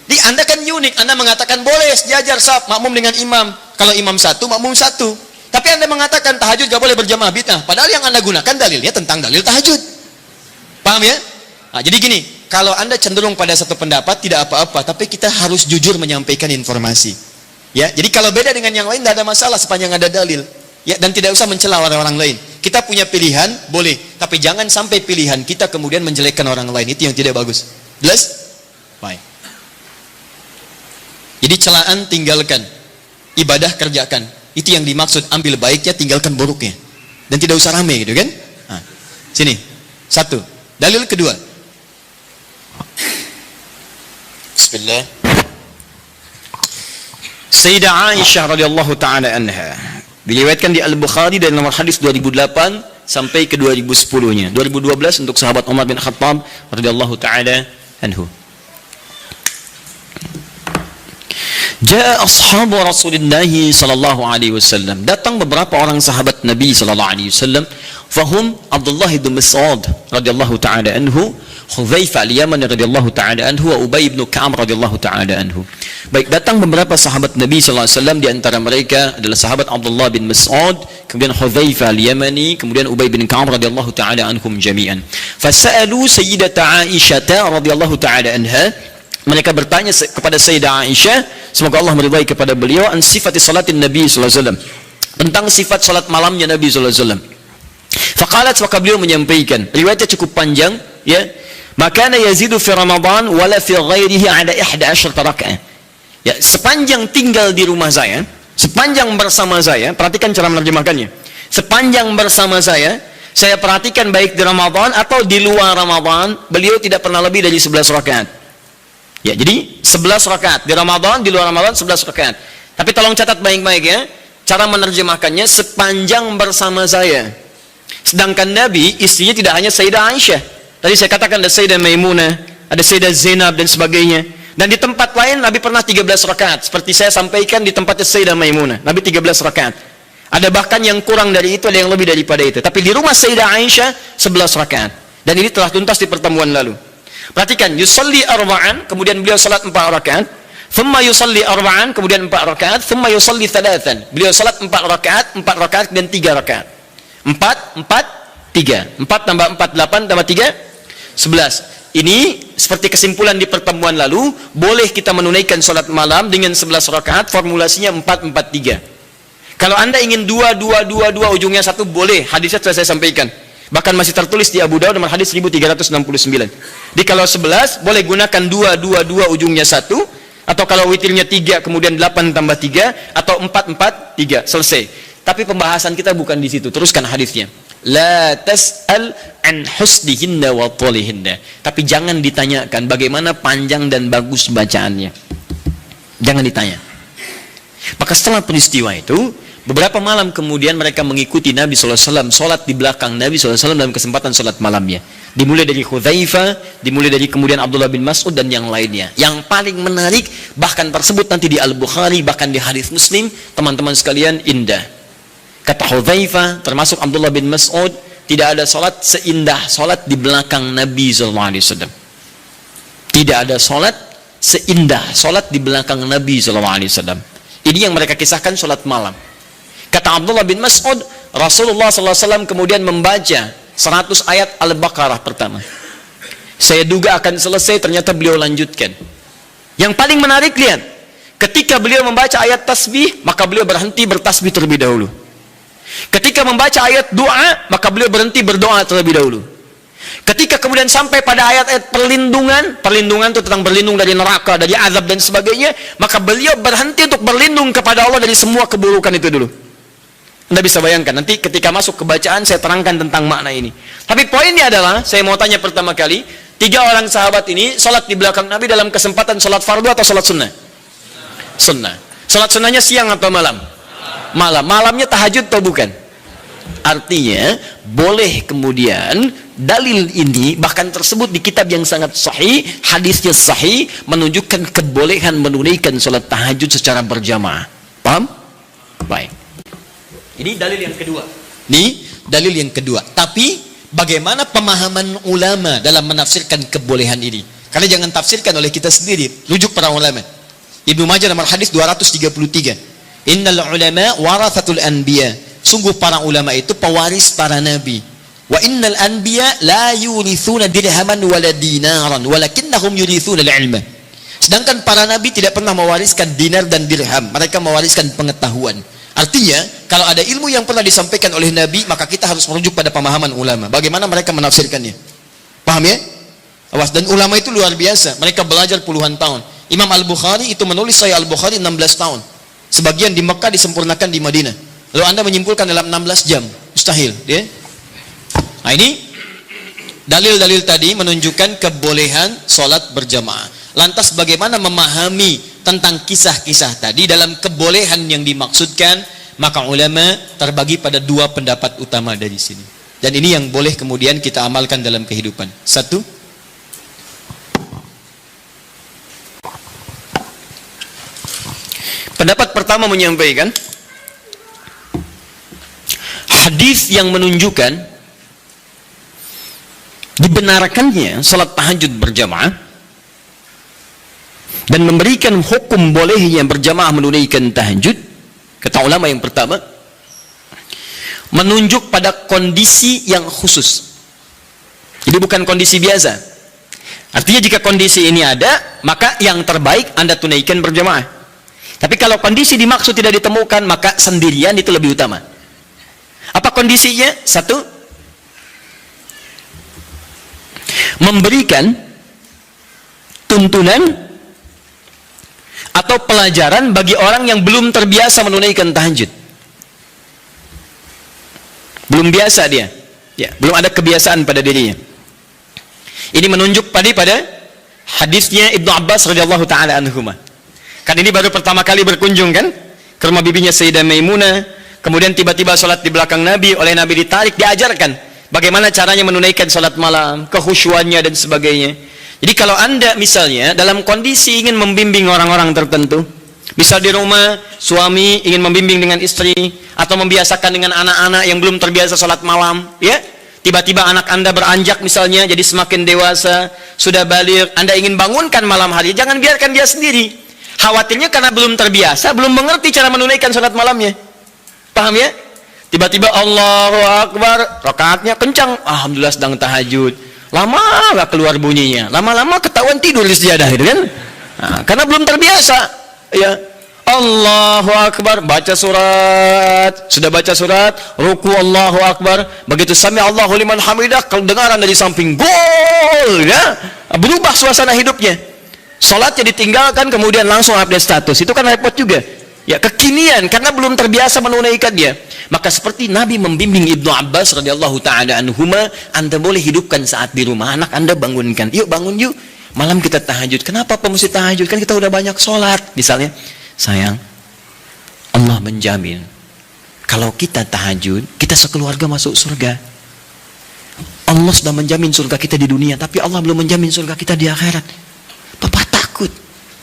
Di Anda kan unik, Anda mengatakan boleh sejajar saf, makmum dengan imam. Kalau imam satu, makmum satu. Tapi Anda mengatakan tahajud gak boleh berjamaah, bid'ah. Padahal yang Anda gunakan dalilnya tentang dalil tahajud. Paham ya? Nah, jadi gini, kalau Anda cenderung pada satu pendapat tidak apa-apa, tapi kita harus jujur menyampaikan informasi. Ya, jadi kalau beda dengan yang lain tidak ada masalah sepanjang ada dalil. Ya, dan tidak usah mencela orang lain. Kita punya pilihan, boleh, tapi jangan sampai pilihan kita kemudian menjelekkan orang lain. Itu yang tidak bagus. Jelas? Baik. Jadi celaan tinggalkan, ibadah kerjakan. Itu yang dimaksud, ambil baiknya, tinggalkan buruknya. Dan tidak usah rame gitu kan? Nah, sini. Satu. Dalil kedua. Bismillah. Sayyidah Aisyah radhiyallahu taala anha diriwayatkan di Al-Bukhari dari nomor hadis 2008 sampai ke 2010-nya. 2012 untuk sahabat Umar bin Khattab radhiyallahu taala anhu. Jaa ashabu Rasulillah sallallahu alaihi wasallam. Datang beberapa orang sahabat Nabi sallallahu alaihi wasallam, Fahum Abdullah bin Mas'ud radhiyallahu taala anhu, Hudzaifah al-Yamani radhiyallahu taala anhu, wa Ubay bin Ka'ab radhiyallahu taala anhu. Baik, datang beberapa sahabat Nabi sallallahu alaihi wasallam, di antara mereka adalah sahabat Abdullah bin Mas'ud, kemudian Hudzaifah al-Yamani, kemudian Ubay bin Ka'ab radhiyallahu taala anhum jami'an. Fasa'alu Sayyidata Aisyah radhiyallahu taala anha. Mereka bertanya kepada Sayyidah Aisyah, semoga Allah meridai kepada beliau, an sifati salatin Nabi sallallahu alaihi wasallam, tentang sifat salat malamnya Nabi sallallahu alaihi wasallam. Faqalat, maka beliau menyampaikan, riwayatnya cukup panjang ya, makana yazidu fi Ramadan wala fi ghairihi ada 11 rakaat. Ya, sepanjang tinggal di rumah saya, sepanjang bersama saya, perhatikan cara menerjemahkannya. Sepanjang bersama saya perhatikan baik di Ramadan atau di luar Ramadan, beliau tidak pernah lebih dari 11 rakaat. Ya, jadi 11 rakaat di Ramadan, di luar Ramadan 11 rakaat. Tapi tolong catat baik-baik ya, cara menerjemahkannya sepanjang bersama saya. Sedangkan Nabi, istrinya tidak hanya Sayyidah Aisyah. Tadi saya katakan ada Sayyidah Maimunah, ada Sayyidah Zainab dan sebagainya. Dan di tempat lain Nabi pernah 13 rakaat. Seperti saya sampaikan di tempatnya Sayyidah Maimunah, Nabi 13 rakaat. Ada bahkan yang kurang dari itu, ada yang lebih daripada itu. Tapi di rumah Sayyidah Aisyah 11 rakaat. Dan ini telah tuntas di pertemuan lalu. Perhatikan, yusalli arba'an, kemudian beliau salat 4 rakaat. Thumma yusalli arba'an, kemudian 4 rakaat. Thumma yusalli thalathan. Beliau salat 4 rakaat dan 3 rakaat. 4, 3. 4 tambah 4, 8 tambah 3, 11. Ini seperti kesimpulan di pertemuan lalu, boleh kita menunaikan salat malam dengan 11 rakaat, formulasinya 4, 4, 3. Kalau Anda ingin 2, 2, 2, 2, ujungnya 1, boleh. Hadisnya sudah saya sampaikan. Bahkan masih tertulis di Abu Dawud nomor hadis 1369. Jadi kalau 11, boleh gunakan 2, 2, 2, ujungnya 1. Atau kalau witirnya 3, kemudian 8 tambah 3. Atau 4, 4, 3. Selesai. Tapi pembahasan kita bukan di situ. Teruskan hadisnya. La tas'al an husnihinna wa tolihinna. Tapi jangan ditanyakan bagaimana panjang dan bagus bacaannya. Jangan ditanya. Maka setelah peristiwa itu, beberapa malam kemudian mereka mengikuti Nabi SAW, sholat di belakang Nabi SAW dalam kesempatan sholat malamnya. Dimulai dari Hudzaifah, dimulai dari kemudian Abdullah bin Mas'ud dan yang lainnya. Yang paling menarik, bahkan tersebut nanti di Al-Bukhari, bahkan di hadis Muslim, teman-teman sekalian, indah. Kata Hudzaifah, termasuk Abdullah bin Mas'ud, tidak ada salat seindah salat di belakang Nabi SAW. Tidak ada salat seindah salat di belakang Nabi SAW. Ini yang mereka kisahkan salat malam. Kata Abdullah bin Mas'ud, Rasulullah SAW kemudian membaca 100 ayat Al-Baqarah pertama. Saya duga akan selesai, ternyata beliau lanjutkan. Yang paling menarik, lihat, ketika beliau membaca ayat tasbih, maka beliau berhenti bertasbih terlebih dahulu. Ketika membaca ayat doa, maka beliau berhenti berdoa terlebih dahulu. Ketika kemudian sampai pada ayat-ayat perlindungan itu tentang berlindung dari neraka, dari azab dan sebagainya, maka beliau berhenti untuk berlindung kepada Allah dari semua keburukan itu dulu. Anda bisa bayangkan, nanti ketika masuk ke bacaan saya terangkan tentang makna ini. Tapi poinnya adalah, saya mau tanya pertama kali, 3 orang sahabat ini sholat di belakang Nabi dalam kesempatan sholat fardu atau sholat sunnah? Sunnah. Sholat sunnahnya siang atau malam? Malam. Malamnya tahajud atau bukan? Artinya boleh kemudian dalil ini bahkan tersebut di kitab yang sangat sahih, hadisnya sahih, menunjukkan kebolehan menunaikan sholat tahajud secara berjamaah. Paham? Baik. Ini dalil yang kedua. Ini dalil yang kedua. Tapi bagaimana pemahaman ulama dalam menafsirkan kebolehan ini? Karena jangan tafsirkan oleh kita sendiri, rujuk para ulama. Ibnu Majah nomor hadis 233. Innal ulama warathatul anbiya. Sungguh para ulama itu pewaris para nabi. Wa innal anbiya la yurithuna dirhaman wala dinaran, walakinnahum yurithuna al-ilma. Sedangkan para nabi tidak pernah mewariskan dinar dan dirham, mereka mewariskan pengetahuan. Artinya, kalau ada ilmu yang pernah disampaikan oleh nabi, maka kita harus merujuk pada pemahaman ulama. Bagaimana mereka menafsirkannya? Paham ya? Awas, dan ulama itu luar biasa. Mereka belajar puluhan tahun. Imam Al-Bukhari itu menulis Sahih Al-Bukhari 16 tahun. Sebagian di Mekah disempurnakan di Madinah. Lalu Anda menyimpulkan dalam 16 jam. Mustahil, ya? Nah, ini dalil-dalil tadi menunjukkan kebolehan sholat berjamaah. Lantas bagaimana memahami tentang kisah-kisah tadi dalam kebolehan yang dimaksudkan? Maka ulama terbagi pada 2 pendapat utama dari sini. Dan ini yang boleh kemudian kita amalkan dalam kehidupan. 1, pendapat pertama menyampaikan hadis yang menunjukkan dibenarkannya salat tahajud berjamaah dan memberikan hukum bolehnya berjamaah menunaikan tahajud, kata ulama yang pertama, menunjuk pada kondisi yang khusus. Jadi bukan kondisi biasa. Artinya jika kondisi ini ada, maka yang terbaik Anda tunaikan berjamaah. Tapi kalau kondisi dimaksud tidak ditemukan, maka sendirian itu lebih utama. Apa kondisinya? Satu, memberikan tuntunan atau pelajaran bagi orang yang belum terbiasa menunaikan tahajud. Belum biasa dia, ya, belum ada kebiasaan pada dirinya. Ini menunjuk pada hadisnya Ibnu Abbas radhiyallahu taala anhuma. Kan ini baru pertama kali berkunjung kan ke rumah bibinya Sayyidah Maimunah, kemudian tiba-tiba salat di belakang Nabi, oleh Nabi ditarik, diajarkan bagaimana caranya menunaikan salat malam, kekhusyuannya dan sebagainya. Jadi kalau Anda misalnya dalam kondisi ingin membimbing orang-orang tertentu, misal di rumah suami ingin membimbing dengan istri atau membiasakan dengan anak-anak yang belum terbiasa salat malam, ya, tiba-tiba anak Anda beranjak misalnya jadi semakin dewasa, sudah baligh, Anda ingin bangunkan malam hari, jangan biarkan dia sendiri. Khawatirnya karena belum terbiasa, belum mengerti cara menunaikan salat malamnya. Paham ya? Tiba-tiba Allahu Akbar, rakaatnya kencang, alhamdulillah sedang tahajud. Lama gak keluar bunyinya, lama-lama ketahuan tidur di sejadah itu kan. Nah, karena belum terbiasa, ya. Allahu Akbar, baca surat, sudah baca surat, ruku Allahu Akbar, begitu sami Allahu liman hamidah, kedengaran dari samping, gol, ya, berubah suasana hidupnya. Salatnya ditinggalkan, kemudian langsung update status, itu kan repot juga. Ya, kekinian karena belum terbiasa menunaikan dia. Maka seperti Nabi membimbing Ibnu Abbas radhiyallahu taala anhuma, Anda boleh hidupkan saat di rumah, anak Anda bangunkan, yuk bangun yuk, malam kita tahajud. Kenapa Pak mesti tahajud? Kan kita udah banyak sholat. Misalnya, sayang, Allah menjamin kalau kita tahajud, kita sekeluarga masuk surga. Allah sudah menjamin surga kita di dunia, tapi Allah belum menjamin surga kita di akhirat. Papa takut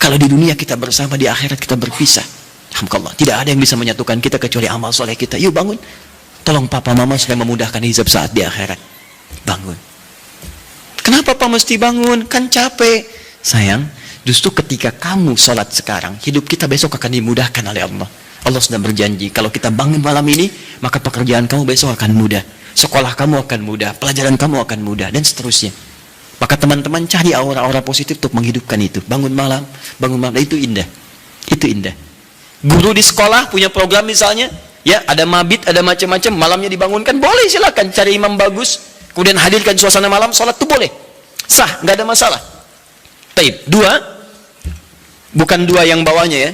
kalau di dunia kita bersama, di akhirat kita berpisah. Alhamdulillah, tidak ada yang bisa menyatukan kita kecuali amal soleh kita. Yuk bangun, tolong papa mama supaya memudahkan hizab saat di akhirat. Bangun. Kenapa Pak mesti bangun? Kan capek. Sayang, justru ketika kamu sholat sekarang, hidup kita besok akan dimudahkan oleh Allah. Allah sudah berjanji, kalau kita bangun malam ini, maka pekerjaan kamu besok akan mudah, sekolah kamu akan mudah, pelajaran kamu akan mudah, dan seterusnya. Maka teman-teman cari aura-aura positif untuk menghidupkan itu. Bangun malam, itu indah. Itu indah. Guru di sekolah punya program misalnya, ya, ada mabit, ada macam-macam, malamnya dibangunkan, boleh, silakan cari imam bagus, kemudian hadirkan suasana malam, sholat itu boleh, sah, nggak ada masalah. Taib. Dua, bukan dua yang bawahnya ya,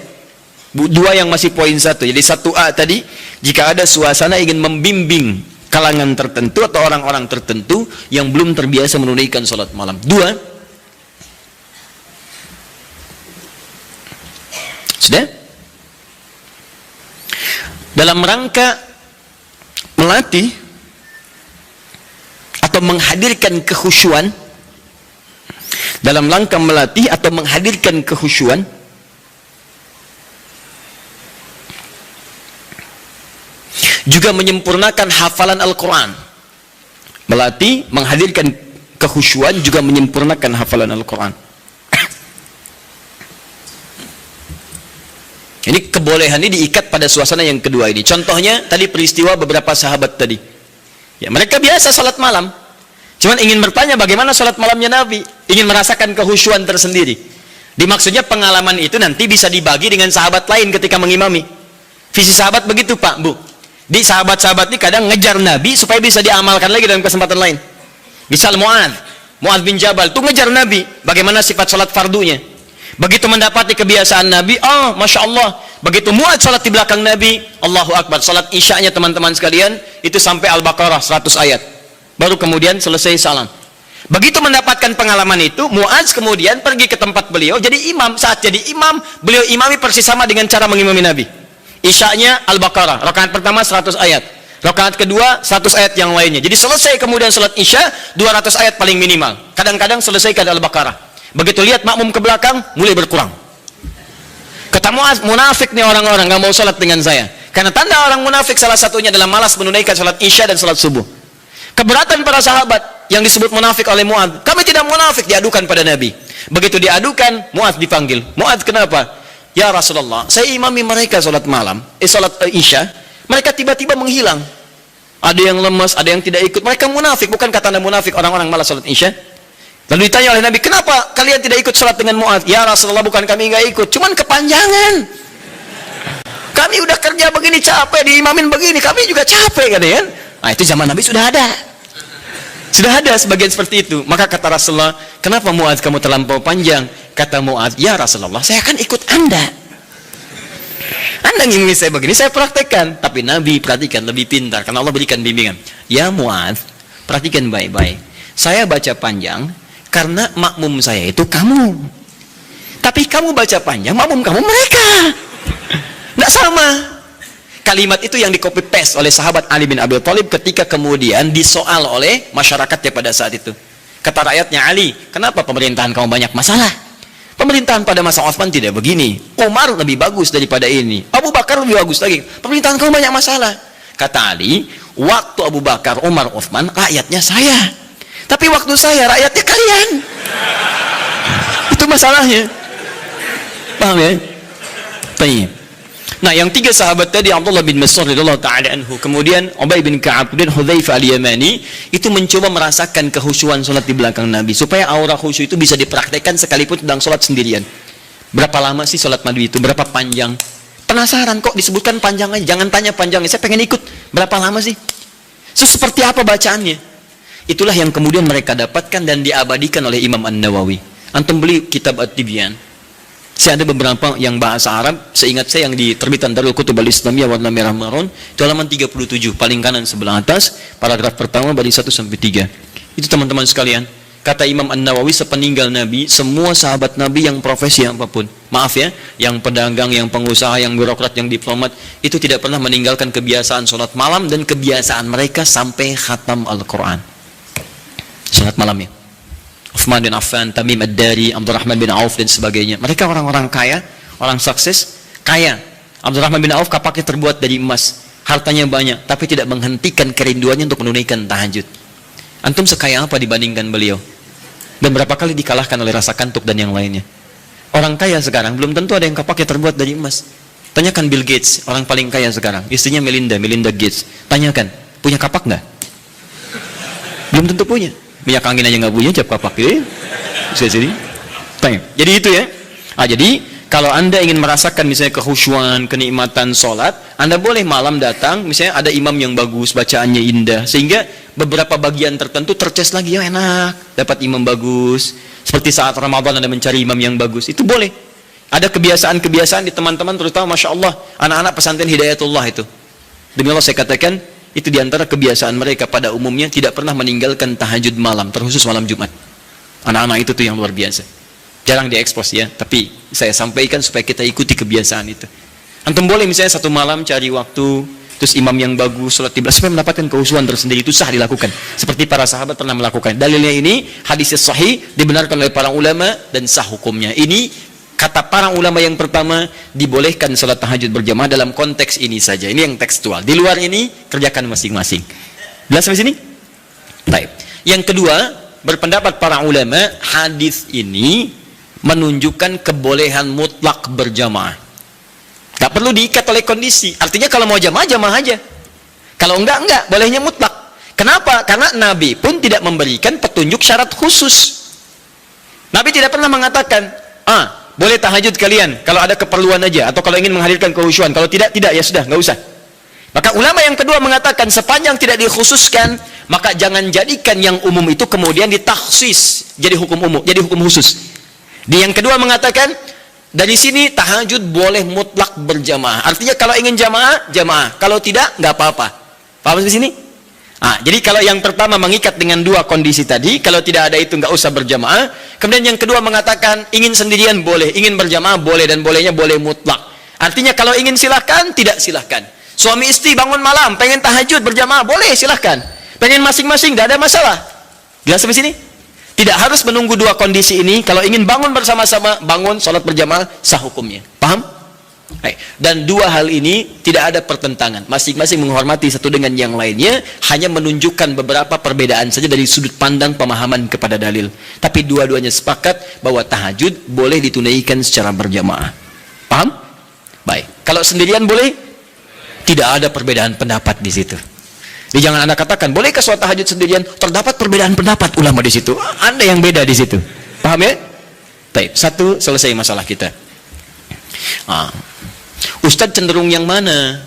dua yang masih poin satu. Jadi 1A tadi, jika ada suasana ingin membimbing kalangan tertentu atau orang-orang tertentu yang belum terbiasa menunaikan sholat malam. Dua, sudah? Dalam rangka melatih atau menghadirkan kekhusyuan, dalam rangka melatih atau menghadirkan kekhusyuan, juga menyempurnakan hafalan Al-Quran. Melatih, menghadirkan kekhusyuan, juga menyempurnakan hafalan Al-Quran. Ini kebolehan ini diikat pada suasana yang kedua ini. Contohnya tadi peristiwa beberapa sahabat tadi. Ya, mereka biasa salat malam. Cuman ingin bertanya bagaimana salat malamnya Nabi. Ingin merasakan kehusyuan tersendiri. Dimaksudnya pengalaman itu nanti bisa dibagi dengan sahabat lain ketika mengimami. Visi sahabat begitu Pak, Bu. Di sahabat-sahabat ini kadang ngejar Nabi supaya bisa diamalkan lagi dalam kesempatan lain. Misal Mu'adz bin Jabal itu ngejar Nabi. Bagaimana sifat salat fardunya. Begitu mendapati kebiasaan Nabi, oh Masya Allah, begitu Mu'adz salat di belakang Nabi, Allahu Akbar, salat isya'nya teman-teman sekalian, itu sampai Al-Baqarah 100 ayat, baru kemudian selesai salam. Begitu mendapatkan pengalaman itu, Mu'adz kemudian pergi ke tempat beliau, jadi imam. Saat jadi imam, beliau imami persis sama dengan cara mengimami Nabi. Isya'nya Al-Baqarah, rakaat pertama 100 ayat, rakaat kedua 100 ayat yang lainnya. Jadi selesai kemudian salat isya, 200 ayat paling minimal, kadang-kadang selesaikan Al-Baqarah. Begitu lihat makmum ke belakang, mulai berkurang. Kata Mu'adz, munafik nih orang-orang, gak mau sholat dengan saya. Karena tanda orang munafik salah satunya adalah malas menunaikan sholat isya dan sholat subuh. Keberatan para sahabat. yang disebut munafik oleh Mu'adz? Kami tidak munafik, diadukan pada Nabi. Begitu diadukan, Mu'adz dipanggil. Mu'adz, kenapa? Ya Rasulullah, saya imami mereka salat malam, salat Isya, mereka tiba-tiba menghilang. Ada yang lemas, ada yang tidak ikut. Mereka munafik, bukan kata Anda munafik orang-orang malas salat Isya. Lalu ditanya oleh Nabi, kenapa kalian tidak ikut salat dengan Mu'adz? Ya Rasulullah, bukan kami nggak ikut, cuman kepanjangan. Kami udah kerja begini capek, diimamin begini, kami juga capek, kan? Nah, itu zaman Nabi sudah ada. Sudah ada sebagian seperti itu. Maka kata Rasulullah, kenapa Mu'adz kamu terlampau panjang? Kata Mu'adz, ya Rasulullah, saya akan ikut Anda. Anda ingin saya begini, saya praktekkan. Tapi Nabi, perhatikan, lebih pintar, karena Allah berikan bimbingan. Ya Mu'adz, perhatikan baik-baik. Saya baca panjang, karena makmum saya itu kamu. Tapi kamu baca panjang, makmum kamu mereka. Tidak sama. Kalimat itu yang di-copy paste oleh sahabat Ali bin Abi Thalib ketika kemudian disoal oleh masyarakatnya pada saat itu. Kata rakyatnya, Ali, kenapa pemerintahan kamu banyak masalah? Pemerintahan pada masa Utsman tidak begini. Umar lebih bagus daripada ini. Abu Bakar lebih bagus lagi. Pemerintahan kamu banyak masalah. Kata Ali, waktu Abu Bakar, Umar, Utsman, rakyatnya saya. Tapi waktu saya, rakyatnya kalian. Itu masalahnya. Paham ya? Baik. Nah, yang tiga sahabat tadi, Abdullah bin Mas'ud radhiyallahu taala anhu, kemudian Ubay bin Ka'ab dan Hudzaifah al-Yamani, itu mencoba merasakan kehusyuan salat di belakang Nabi supaya aura khusyuk itu bisa dipraktekkan sekalipun sedang salat sendirian. Berapa lama sih salat Nabi itu? Berapa panjang? Penasaran kok disebutkan panjang aja, jangan tanya panjangnya. Saya pengen ikut. Berapa lama sih? Seperti apa bacaannya? Itulah yang kemudian mereka dapatkan dan diabadikan oleh Imam An-Nawawi. Antum beli kitab At-Tibyan. Saya ada beberapa yang bahasa Arab, seingat saya yang di terbitan Darul Kutub Al-Islamiyah warna merah marun, itu halaman 37, paling kanan sebelah atas, paragraf pertama baris 1 sampai 3. Itu teman-teman sekalian, kata Imam An-Nawawi, sepeninggal Nabi, semua sahabat Nabi yang profesi apapun, maaf ya, yang pedagang, yang pengusaha, yang birokrat, yang diplomat, itu tidak pernah meninggalkan kebiasaan sholat malam dan kebiasaan mereka sampai khatam Al-Quran. Sholat malam ya. Uthman bin Affan, Tamim Ad-Dari, Abdurrahman bin Auf dan sebagainya. Mereka orang-orang kaya, orang sukses, kaya. Abdurrahman bin Auf kapaknya terbuat dari emas, hartanya banyak, tapi tidak menghentikan kerinduannya untuk menunaikan tahajud. Antum sekaya apa dibandingkan beliau? Dan berapa kali dikalahkan oleh rasa kantuk dan yang lainnya? Orang kaya sekarang belum tentu ada yang kapaknya terbuat dari emas. Tanyakan Bill Gates, orang paling kaya sekarang, istrinya Melinda Gates. Tanyakan, punya kapak nggak? Belum tentu punya. Minyak angin aja nggak punya, cap kapak ya. Bisa jadi. Jadi itu ya. Jadi kalau Anda ingin merasakan misalnya kehusyuan, kenikmatan sholat, Anda boleh malam datang, misalnya ada imam yang bagus, bacaannya indah, sehingga beberapa bagian tertentu terces lagi, ya enak, dapat imam bagus. Seperti saat Ramadan Anda mencari imam yang bagus, itu boleh. Ada kebiasaan-kebiasaan di teman-teman, terutama Masya Allah, anak-anak pesantren Hidayatullah itu. Demi Allah saya katakan, itu diantara kebiasaan mereka pada umumnya tidak pernah meninggalkan tahajud malam, terkhusus malam Jumat. Anak-anak itu tuh yang luar biasa. Jarang diekspos ya, tapi saya sampaikan supaya kita ikuti kebiasaan itu. Antum boleh misalnya satu malam cari waktu, terus imam yang bagus, sholat tiba, supaya mendapatkan kehusuan tersendiri, itu sah dilakukan. Seperti para sahabat pernah melakukan. Dalilnya ini, hadis sahih, dibenarkan oleh para ulama, dan sah hukumnya. Ini kata para ulama yang pertama, dibolehkan salat tahajud berjamaah dalam konteks ini saja. Ini yang tekstual. Di luar ini, kerjakan masing-masing. Jelas sampai sini? Baik. Yang kedua, berpendapat para ulama, hadis ini menunjukkan kebolehan mutlak berjamaah. Tak perlu diikat oleh kondisi. Artinya kalau mau jamaah, jamaah aja. Kalau enggak, bolehnya mutlak. Kenapa? Karena Nabi pun tidak memberikan petunjuk syarat khusus. Nabi tidak pernah mengatakan, boleh tahajud kalian kalau ada keperluan aja, atau kalau ingin menghadirkan kehusyuan. Kalau tidak ya sudah, nggak usah. Maka ulama yang kedua mengatakan sepanjang tidak dikhususkan, maka jangan jadikan yang umum itu kemudian ditakhsis jadi hukum umum, jadi hukum khusus. Di yang kedua mengatakan dari sini tahajud boleh mutlak berjamaah. Artinya kalau ingin jamaah, kalau tidak nggak apa-apa. Paham di sini? Jadi kalau yang pertama mengikat dengan dua kondisi tadi, kalau tidak ada itu nggak usah berjamaah. Kemudian yang kedua mengatakan ingin sendirian boleh, ingin berjamaah boleh, dan bolehnya boleh mutlak. Artinya kalau ingin silahkan, tidak silahkan. Suami istri bangun malam, pengen tahajud berjamaah boleh, silahkan. Pengen masing-masing, tidak ada masalah. Jelas sampai sini? Tidak harus menunggu dua kondisi ini. Kalau ingin bangun bersama-sama, bangun sholat berjamaah, sah hukumnya. Paham? Dan dua hal ini tidak ada pertentangan, masing-masing menghormati satu dengan yang lainnya, hanya menunjukkan beberapa perbedaan saja dari sudut pandang pemahaman kepada dalil. Tapi dua-duanya sepakat bahwa tahajud boleh ditunaikan secara berjamaah. Paham? Baik. Kalau sendirian boleh? Tidak ada perbedaan pendapat di situ. Jadi jangan Anda katakan, bolehkah sholat tahajud sendirian? Terdapat perbedaan pendapat ulama di situ. Anda yang beda di situ. Paham ya? Baik, satu, selesai masalah kita. Ustadz cenderung yang mana?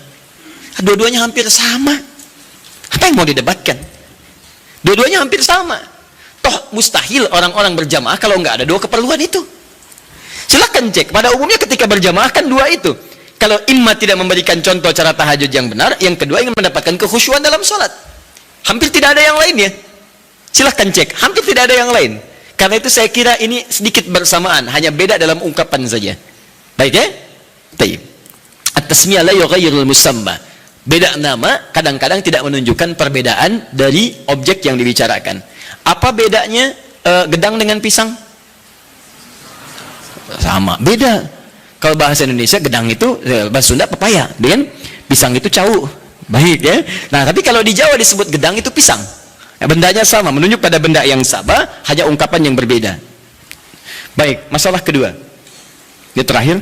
Dua-duanya hampir sama. Apa yang mau didebatkan? Dua-duanya hampir sama. Toh mustahil orang-orang berjamaah kalau nggak ada dua keperluan itu. Silahkan cek. Pada umumnya ketika berjamaah kan dua itu. Kalau imma tidak memberikan contoh cara tahajud yang benar, yang kedua ingin mendapatkan kekhusyuan dalam sholat. Hampir tidak ada yang lainnya. Silahkan cek. Hampir tidak ada yang lain. Karena itu saya kira ini sedikit bersamaan, hanya beda dalam ungkapan saja. Baik ya? Baik. At-tasmiyah la yughayyirul musamma. Beda nama kadang-kadang tidak menunjukkan perbedaan dari objek yang dibicarakan. Apa bedanya gedang dengan pisang? Sama, beda. Kalau bahasa Indonesia gedang itu, bahasa Sunda pepaya, dan pisang itu cau. Baik ya. Nah, tapi kalau di Jawa disebut gedang itu pisang. Bendanya sama, menunjuk pada benda yang sama, hanya ungkapan yang berbeda. Baik, masalah kedua. Ini terakhir.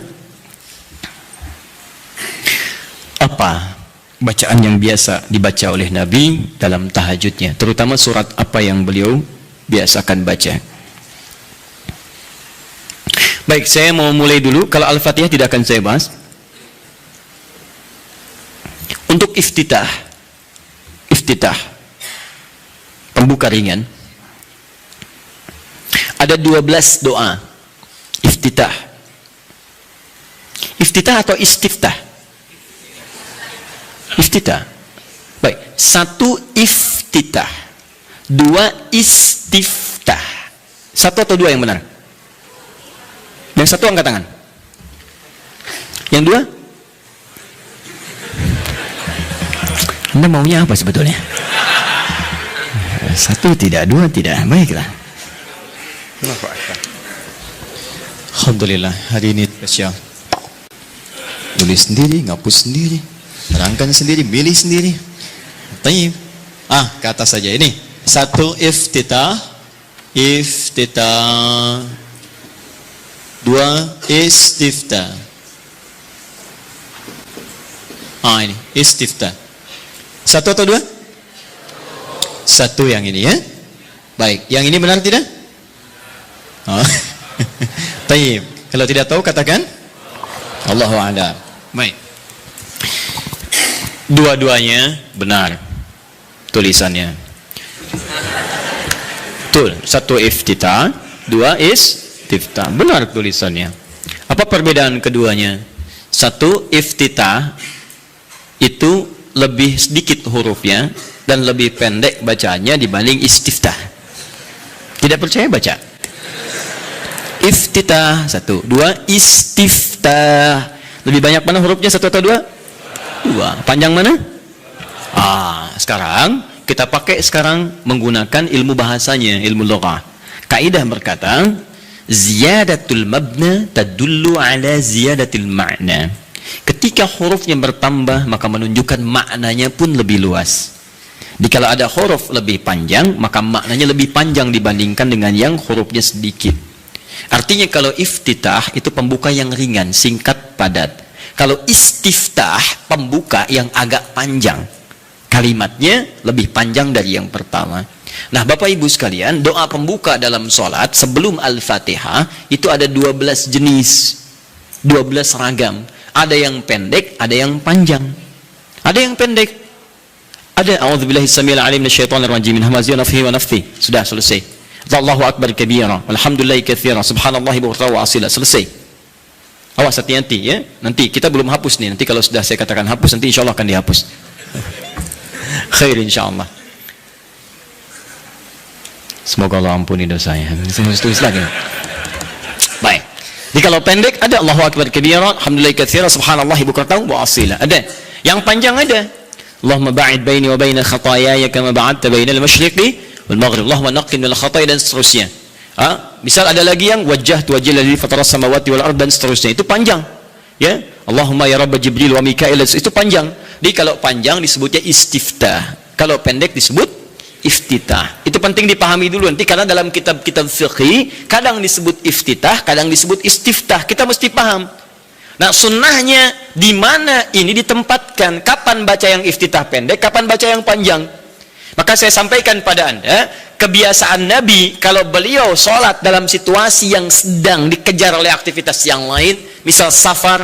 Apa bacaan yang biasa dibaca oleh Nabi dalam tahajudnya, terutama surat apa yang beliau biasakan baca? Baik, saya mau mulai dulu. Kalau Al-Fatihah tidak akan saya bahas. Untuk iftitah, pembuka ringan, ada 12 doa iftitah. Iftitah atau istiftah? Iftitah. Baik, satu iftitah, dua istiftah. Satu atau dua yang benar? Yang satu angkat tangan. Yang dua? Anda maunya apa sebetulnya? Satu tidak, dua tidak. Baiklah. Alhamdulillah, hari ini spesial. Tulis sendiri, ngapus sendiri, terangkan sendiri, milih sendiri. Taib. Ke atas saja ini. Satu iftitah. Dua istiftah. Ini istiftah. Satu atau dua? Satu yang ini ya. Baik, yang ini benar tidak? Taib. Kalau tidak tahu katakan Allahu a'lam. Baik. Dua-duanya benar tulisannya. Betul. Satu iftitah, dua istiftah. Benar tulisannya. Apa perbedaan keduanya? Satu iftitah itu lebih sedikit hurufnya dan lebih pendek bacaannya dibanding istiftah. Tidak percaya baca. Iftitah satu, dua istiftah. Lebih banyak mana hurufnya, satu atau dua? Dua. Panjang mana? Sekarang kita pakai menggunakan ilmu bahasanya, ilmu lughah. Kaidah berkata, ziyadatul mabna tadullu ala ziyadatil ma'na. Ketika hurufnya bertambah, maka menunjukkan maknanya pun lebih luas. Jadi kalau ada huruf lebih panjang, maka maknanya lebih panjang dibandingkan dengan yang hurufnya sedikit. Artinya kalau iftitah itu pembuka yang ringan, singkat, padat. Kalau istiftah, pembuka yang agak panjang. Kalimatnya lebih panjang dari yang pertama. Nah, Bapak Ibu sekalian, doa pembuka dalam sholat sebelum Al-Fatihah itu ada 12 jenis, 12 ragam. Ada yang pendek, ada yang panjang. Ada yang pendek. Ada a'udzubillahi samil alim minasyaitonir rajim min hamazihi wa nafthihi wa nafthihi. Sudah selesai. Allahu akbar kabira, walhamdulillahi katsira, subhanallahi bukratan wa asila. Selesai. Awas hati-hati ya. Nanti kita belum hapus nih. Nanti kalau sudah saya katakan hapus, nanti insyaallah akan dihapus. Khair insyaallah. Semoga Allah ampuni dosanya. Tulis lagi. Baik. Jadi kalau pendek ada Allahu akbar kabira, alhamdulillahi katsira, subhanallahi bukratan wa asila. Ada. Yang panjang ada. Allahumma ba'id baini wa baina khataayaya kama ba'adta baina al-masyriqi wal maghrib. Allahumma naqqini minal khataaya dan seterusnya. Misal ada lagi yang wajjahtu wajhiya lillazi fatara samawati wal ardh dan seterusnya. Itu panjang. Ya. Allahumma ya Rabb Jibril wa Mikail, itu panjang. Jadi kalau panjang disebutnya istiftah, kalau pendek disebut iftitah. Itu penting dipahami dulu nanti, karena dalam kitab-kitab fiqih kadang disebut iftitah, kadang disebut istiftah. Kita mesti paham. Nah, sunnahnya di mana ini ditempatkan, kapan baca yang iftitah pendek, kapan baca yang panjang. Maka saya sampaikan pada Anda, kebiasaan Nabi kalau beliau sholat dalam situasi yang sedang dikejar oleh aktivitas yang lain, misal safar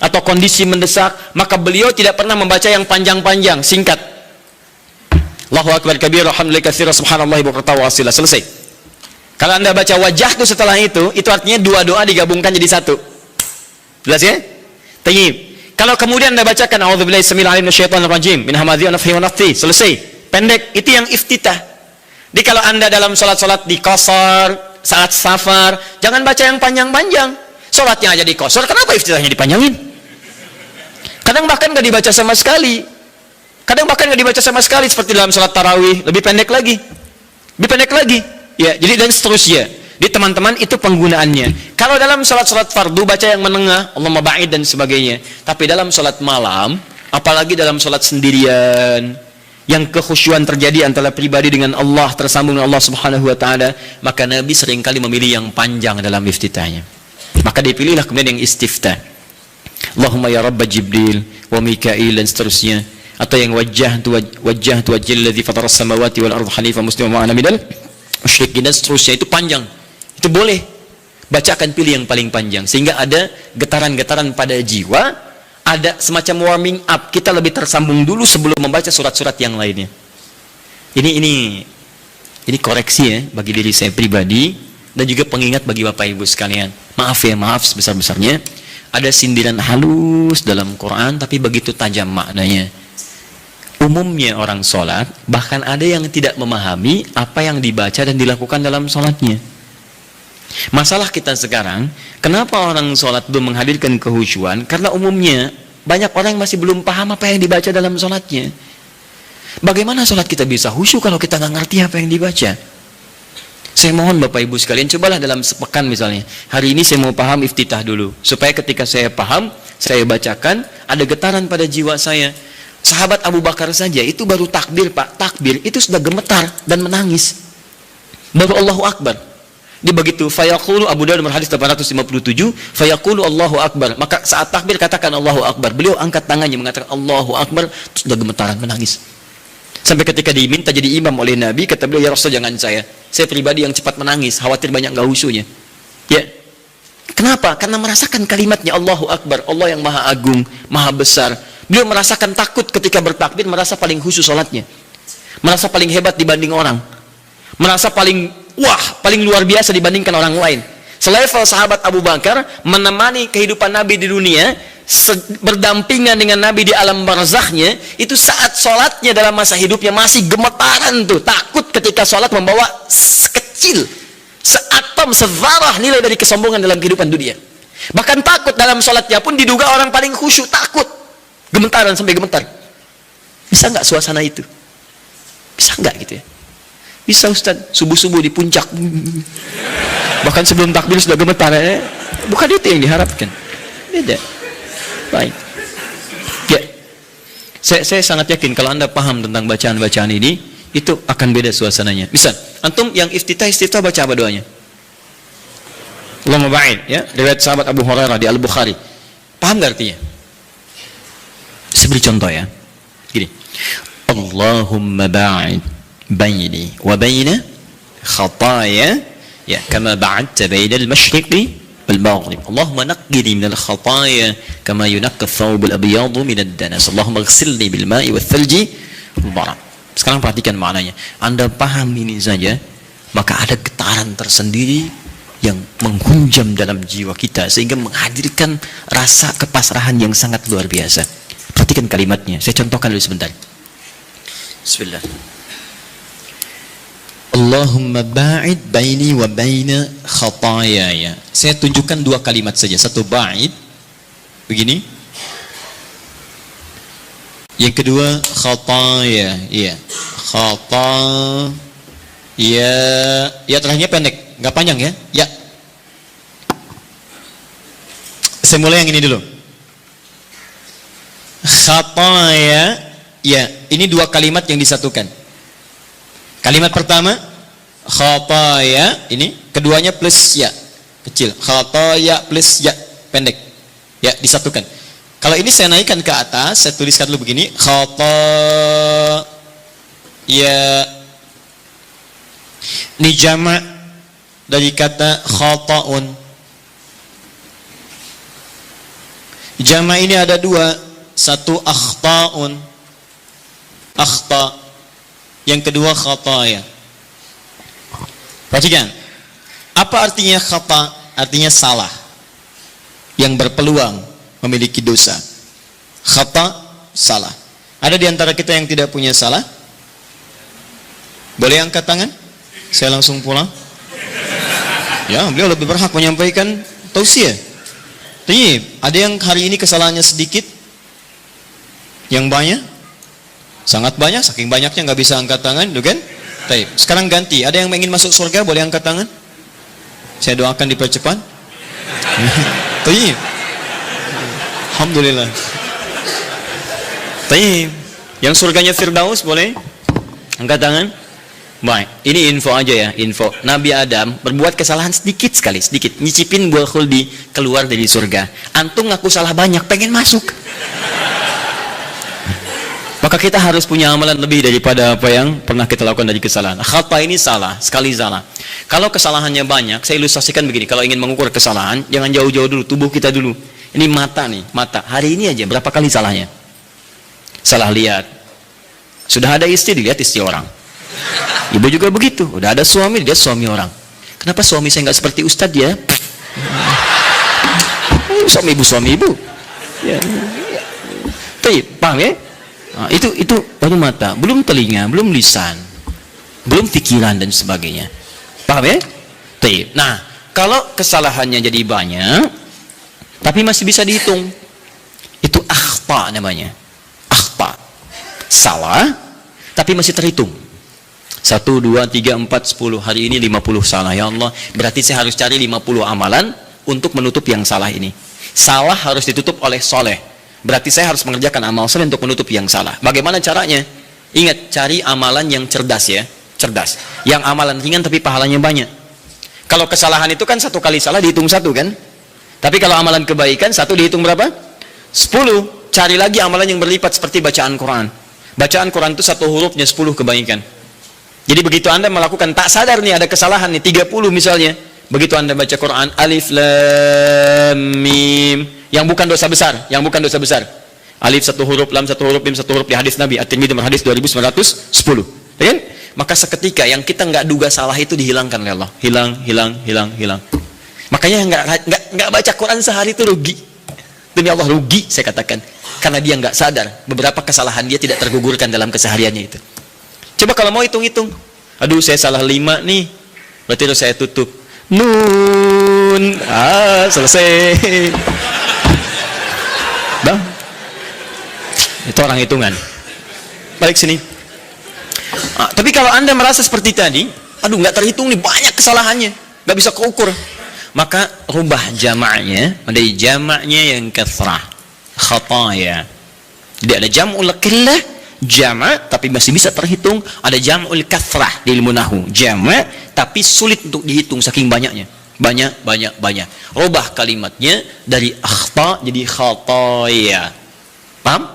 atau kondisi mendesak, maka beliau tidak pernah membaca yang panjang-panjang, singkat. Allahu akbar kabir, alhamdulillah katsira, subhanallah bukratan wa asila, selesai. Kalau Anda baca wajah itu setelah itu artinya dua doa digabungkan jadi satu. Jelas ya? Tayyib. Kalau kemudian Anda bacakan a'udzubillahi samil alim minasyaitonir rajim min hamazati wa nafthihi wa nafthihi, selesai. Pendek, itu yang iftitah. Jadi kalau Anda dalam sholat-sholat di qasar, saat safar, jangan baca yang panjang-panjang. Sholatnya aja di qasar, kenapa iftitahnya dipanjangin? Kadang bahkan nggak dibaca sama sekali. Seperti dalam sholat tarawih, lebih pendek lagi. Ya, jadi dan seterusnya. Jadi teman-teman, itu penggunaannya. Kalau dalam sholat-sholat fardu baca yang menengah, Allahumma ba'id dan sebagainya. Tapi dalam sholat malam, apalagi dalam sholat sendirian, yang kekhusyuan terjadi antara pribadi dengan Allah, tersambung dengan Allah Subhanahu wa taala, maka Nabi seringkali memilih yang panjang dalam iftitahnya. Maka dipilihlah kemudian yang istiftah. Allahumma ya Rabb Jibril wa Mikail dan seterusnya, atau yang wajjahtu wajhal ladzi fatara as-samawati wal arda hanifan musliman wa ana minal musyrikin dan seterusnya. Itu panjang. Itu boleh. Bacakan, pilih yang paling panjang sehingga ada getaran-getaran pada jiwa. Ada semacam warming up, kita lebih tersambung dulu sebelum membaca surat-surat yang lainnya. Ini koreksi ya bagi diri saya pribadi dan juga pengingat bagi Bapak Ibu sekalian. Maaf sebesar-besarnya. Ada sindiran halus dalam Quran tapi begitu tajam maknanya. Umumnya orang sholat, bahkan ada yang tidak memahami apa yang dibaca dan dilakukan dalam sholatnya. Masalah kita sekarang, kenapa orang sholat belum menghadirkan kehusyuan? Karena umumnya banyak orang yang masih belum paham apa yang dibaca dalam sholatnya. Bagaimana sholat kita bisa khusyuk kalau kita nggak ngerti apa yang dibaca? Saya mohon Bapak Ibu sekalian, cobalah dalam sepekan misalnya, hari ini saya mau paham iftitah dulu, supaya ketika saya paham, saya bacakan, ada getaran pada jiwa saya. Sahabat Abu Bakar saja, itu baru takbir Pak, takbir, itu sudah gemetar dan menangis. Baru Allahu Akbar. Dia begitu, fayaqulu, Abu Dawud nomor hadis 857, fayaqulu Allahu Akbar. Maka saat takbir katakan Allahu Akbar. Beliau angkat tangannya mengatakan Allahu Akbar, sudah gemetaran menangis. Sampai ketika diminta jadi imam oleh Nabi, kata beliau, ya Rasul jangan saya pribadi yang cepat menangis, khawatir banyak nggak khusyuknya. Ya. Kenapa? Karena merasakan kalimatnya Allahu Akbar, Allah yang maha agung, maha besar. Beliau merasakan takut ketika bertakbir, merasa paling khusyuk sholatnya, merasa paling hebat dibanding orang, merasa paling luar biasa dibandingkan orang lain. Selevel sahabat Abu Bakar menemani kehidupan Nabi di dunia, berdampingan dengan Nabi di alam barzakhnya, itu saat sholatnya dalam masa hidupnya masih gemetaran tuh, takut ketika sholat membawa sekecil, seatom, sezarah nilai dari kesombongan dalam kehidupan dunia. Bahkan takut dalam sholatnya pun diduga orang paling khusyuk, takut, gemetaran sampai gemetar. Bisa nggak suasana itu? Bisa nggak gitu ya? Bisa Ustaz, subuh-subuh di puncak, bahkan sebelum takbir sudah gemetar ya? Bukan itu yang diharapkan. Beda. Baik. Ya, saya sangat yakin kalau Anda paham tentang bacaan-bacaan ini, itu akan beda suasananya. Misal, antum yang iftitah baca apa doanya? Allahumma ba'id, ya, riwayat sahabat Abu Hurairah di Al-Bukhari. Paham nggak artinya? Saya beri contoh ya. Gini. Allahumma ba'id baini wa baina khataaya ya kama ba'adta baina al-masyriqi wal maghrib. Allahumma naqqini min al-khataaya kama yunaqqa ath-thawb al-abyad min ad-danas. Allahumma ighsilni bil ma'i wath thalji wal barad. Sekarang perhatikan maknanya. Anda paham ini saja, maka ada getaran tersendiri yang menghunjam dalam jiwa kita sehingga menghadirkan rasa kepasrahan yang sangat luar biasa. Perhatikan kalimatnya. Saya contohkan dulu sebentar. Bismillah. Allahumma ba'id baini wa baina khataayaya. Saya tunjukkan dua kalimat saja. Satu ba'id begini. Yang kedua khataaya. Iya. Khataaya. Ya terakhirnya pendek, enggak panjang ya. Ya. Saya mulai yang ini dulu. khataya, ya, ini dua kalimat yang disatukan. Kalimat pertama khataya, ini keduanya plus ya kecil, khataya plus ya pendek, ya disatukan. Kalau ini saya naikkan ke atas, saya tuliskan dulu begini, khataya, ini jamak dari kata khata'un. Jamak ini ada dua, satu akhta'un, akhta', yang kedua khataya. Perhatikan, apa artinya khata'? Artinya salah, yang berpeluang memiliki dosa. Khata', salah. Ada di antara kita yang tidak punya salah? Boleh angkat tangan? Saya langsung pulang. Ya, beliau lebih berhak menyampaikan tausiah. Tapi ada yang hari ini kesalahannya sedikit, yang banyak, sangat banyak, saking banyaknya nggak bisa angkat tangan, tuh kan? Baik, sekarang ganti. Ada yang ingin masuk surga, boleh angkat tangan? Saya doakan dipercepat. Baik. Alhamdulillah. Baik. Yang surganya Firdaus boleh angkat tangan? Baik, ini info aja ya, info. Nabi Adam berbuat kesalahan sedikit sekali, sedikit. Nyicipin buah khuldi, keluar dari surga. Antum ngaku salah banyak, pengen masuk. Maka kita harus punya amalan lebih daripada apa yang pernah kita lakukan dari kesalahan. Khata ini salah, sekali salah. Kalau kesalahannya banyak, saya ilustrasikan begini. Kalau ingin mengukur kesalahan, jangan jauh-jauh dulu, tubuh kita dulu. Ini mata nih, mata. Hari ini aja berapa kali salahnya? Salah lihat. Sudah ada istri, dilihat istri orang. Ibu juga begitu, udah ada suami, dia suami orang. Kenapa suami saya nggak seperti ustadz ya? Suami ibu. Ya. Paham ya? Nah, itu baru mata, belum telinga, belum lisan, belum pikiran dan sebagainya. Paham ya? Nah, kalau kesalahannya jadi banyak, tapi masih bisa dihitung, itu akhta namanya. Akhta, salah, tapi masih terhitung. 1, 2, 3, 4, 10. Hari ini 50 salah. Ya Allah, berarti saya harus cari 50 amalan untuk menutup yang salah ini. Salah harus ditutup oleh soleh. Berarti saya harus mengerjakan amal soleh untuk menutup yang salah. Bagaimana caranya? Ingat, cari amalan yang cerdas ya. Cerdas. Yang amalan ringan tapi pahalanya banyak. Kalau kesalahan itu kan satu kali salah dihitung 1 kan? Tapi kalau amalan kebaikan 1 dihitung berapa? 10. Cari lagi amalan yang berlipat seperti bacaan Quran. Bacaan Quran itu 1 hurufnya 10 kebaikan. Jadi begitu Anda melakukan, tak sadar nih ada kesalahan nih 30 misalnya. Begitu Anda baca Quran alif lam mim, yang bukan dosa besar, Alif 1 huruf, lam 1 huruf, mim 1 huruf di hadis Nabi At-Tirmidzi nomor hadis 2910. Ya kan? Maka seketika yang kita nggak duga salah itu dihilangkan oleh Allah. Hilang. Makanya nggak baca Quran sehari itu rugi. Demi Allah rugi saya katakan. Karena dia nggak sadar beberapa kesalahan dia tidak tergugurkan dalam kesehariannya itu. Coba kalau mau hitung-hitung, aduh saya salah 5 nih, berarti harus saya tutup. Nun, selesai. Bang, itu orang hitungan. Balik sini. Tapi kalau Anda merasa seperti tadi, aduh nggak terhitung nih, banyak kesalahannya, nggak bisa keukur, maka rubah jamaknya menjadi jamaknya yang kathrah, khataya. Jadi ada jam'ul qillah, jamak tapi masih bisa terhitung. Ada jam'ul kathrah di ilmu nahwu, jamak tapi sulit untuk dihitung saking banyaknya. Banyak. Rubah kalimatnya dari akhta jadi khataya. Paham?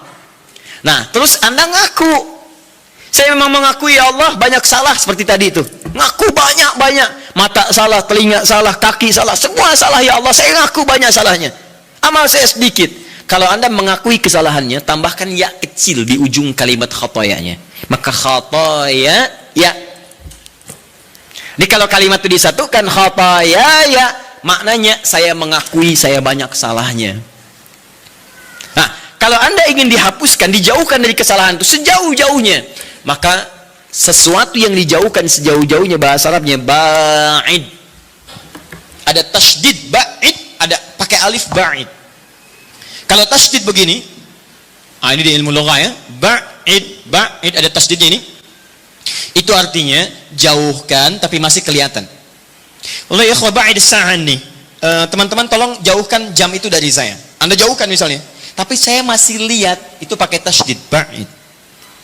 Nah, terus Anda ngaku, saya memang mengakui ya Allah banyak salah seperti tadi itu. Ngaku banyak. Mata salah, telinga salah, kaki salah, semua salah ya Allah. Saya ngaku banyak salahnya. Amal saya sedikit. Kalau Anda mengakui kesalahannya, tambahkan ya kecil di ujung kalimat khatayanya. Maka khataya ya. Ini kalau kalimat itu disatukan khataya ya, maknanya saya mengakui saya banyak salahnya. Nah, kalau Anda ingin dihapuskan, dijauhkan dari kesalahan itu sejauh-jauhnya, maka sesuatu yang dijauhkan sejauh-jauhnya bahasa Arabnya ba'id. Ada tasydid ba'id, ada pakai alif ba'id. Kalau tasydid begini, ini di ilmu lugah ya, ba'id ada tasydidnya ini. Itu artinya jauhkan tapi masih kelihatan. Oleh ikhwah ba'id sa'an nih, teman-teman tolong jauhkan jam itu dari saya. Anda jauhkan misalnya, Tapi saya masih lihat, itu pakai tasydid, ba'id.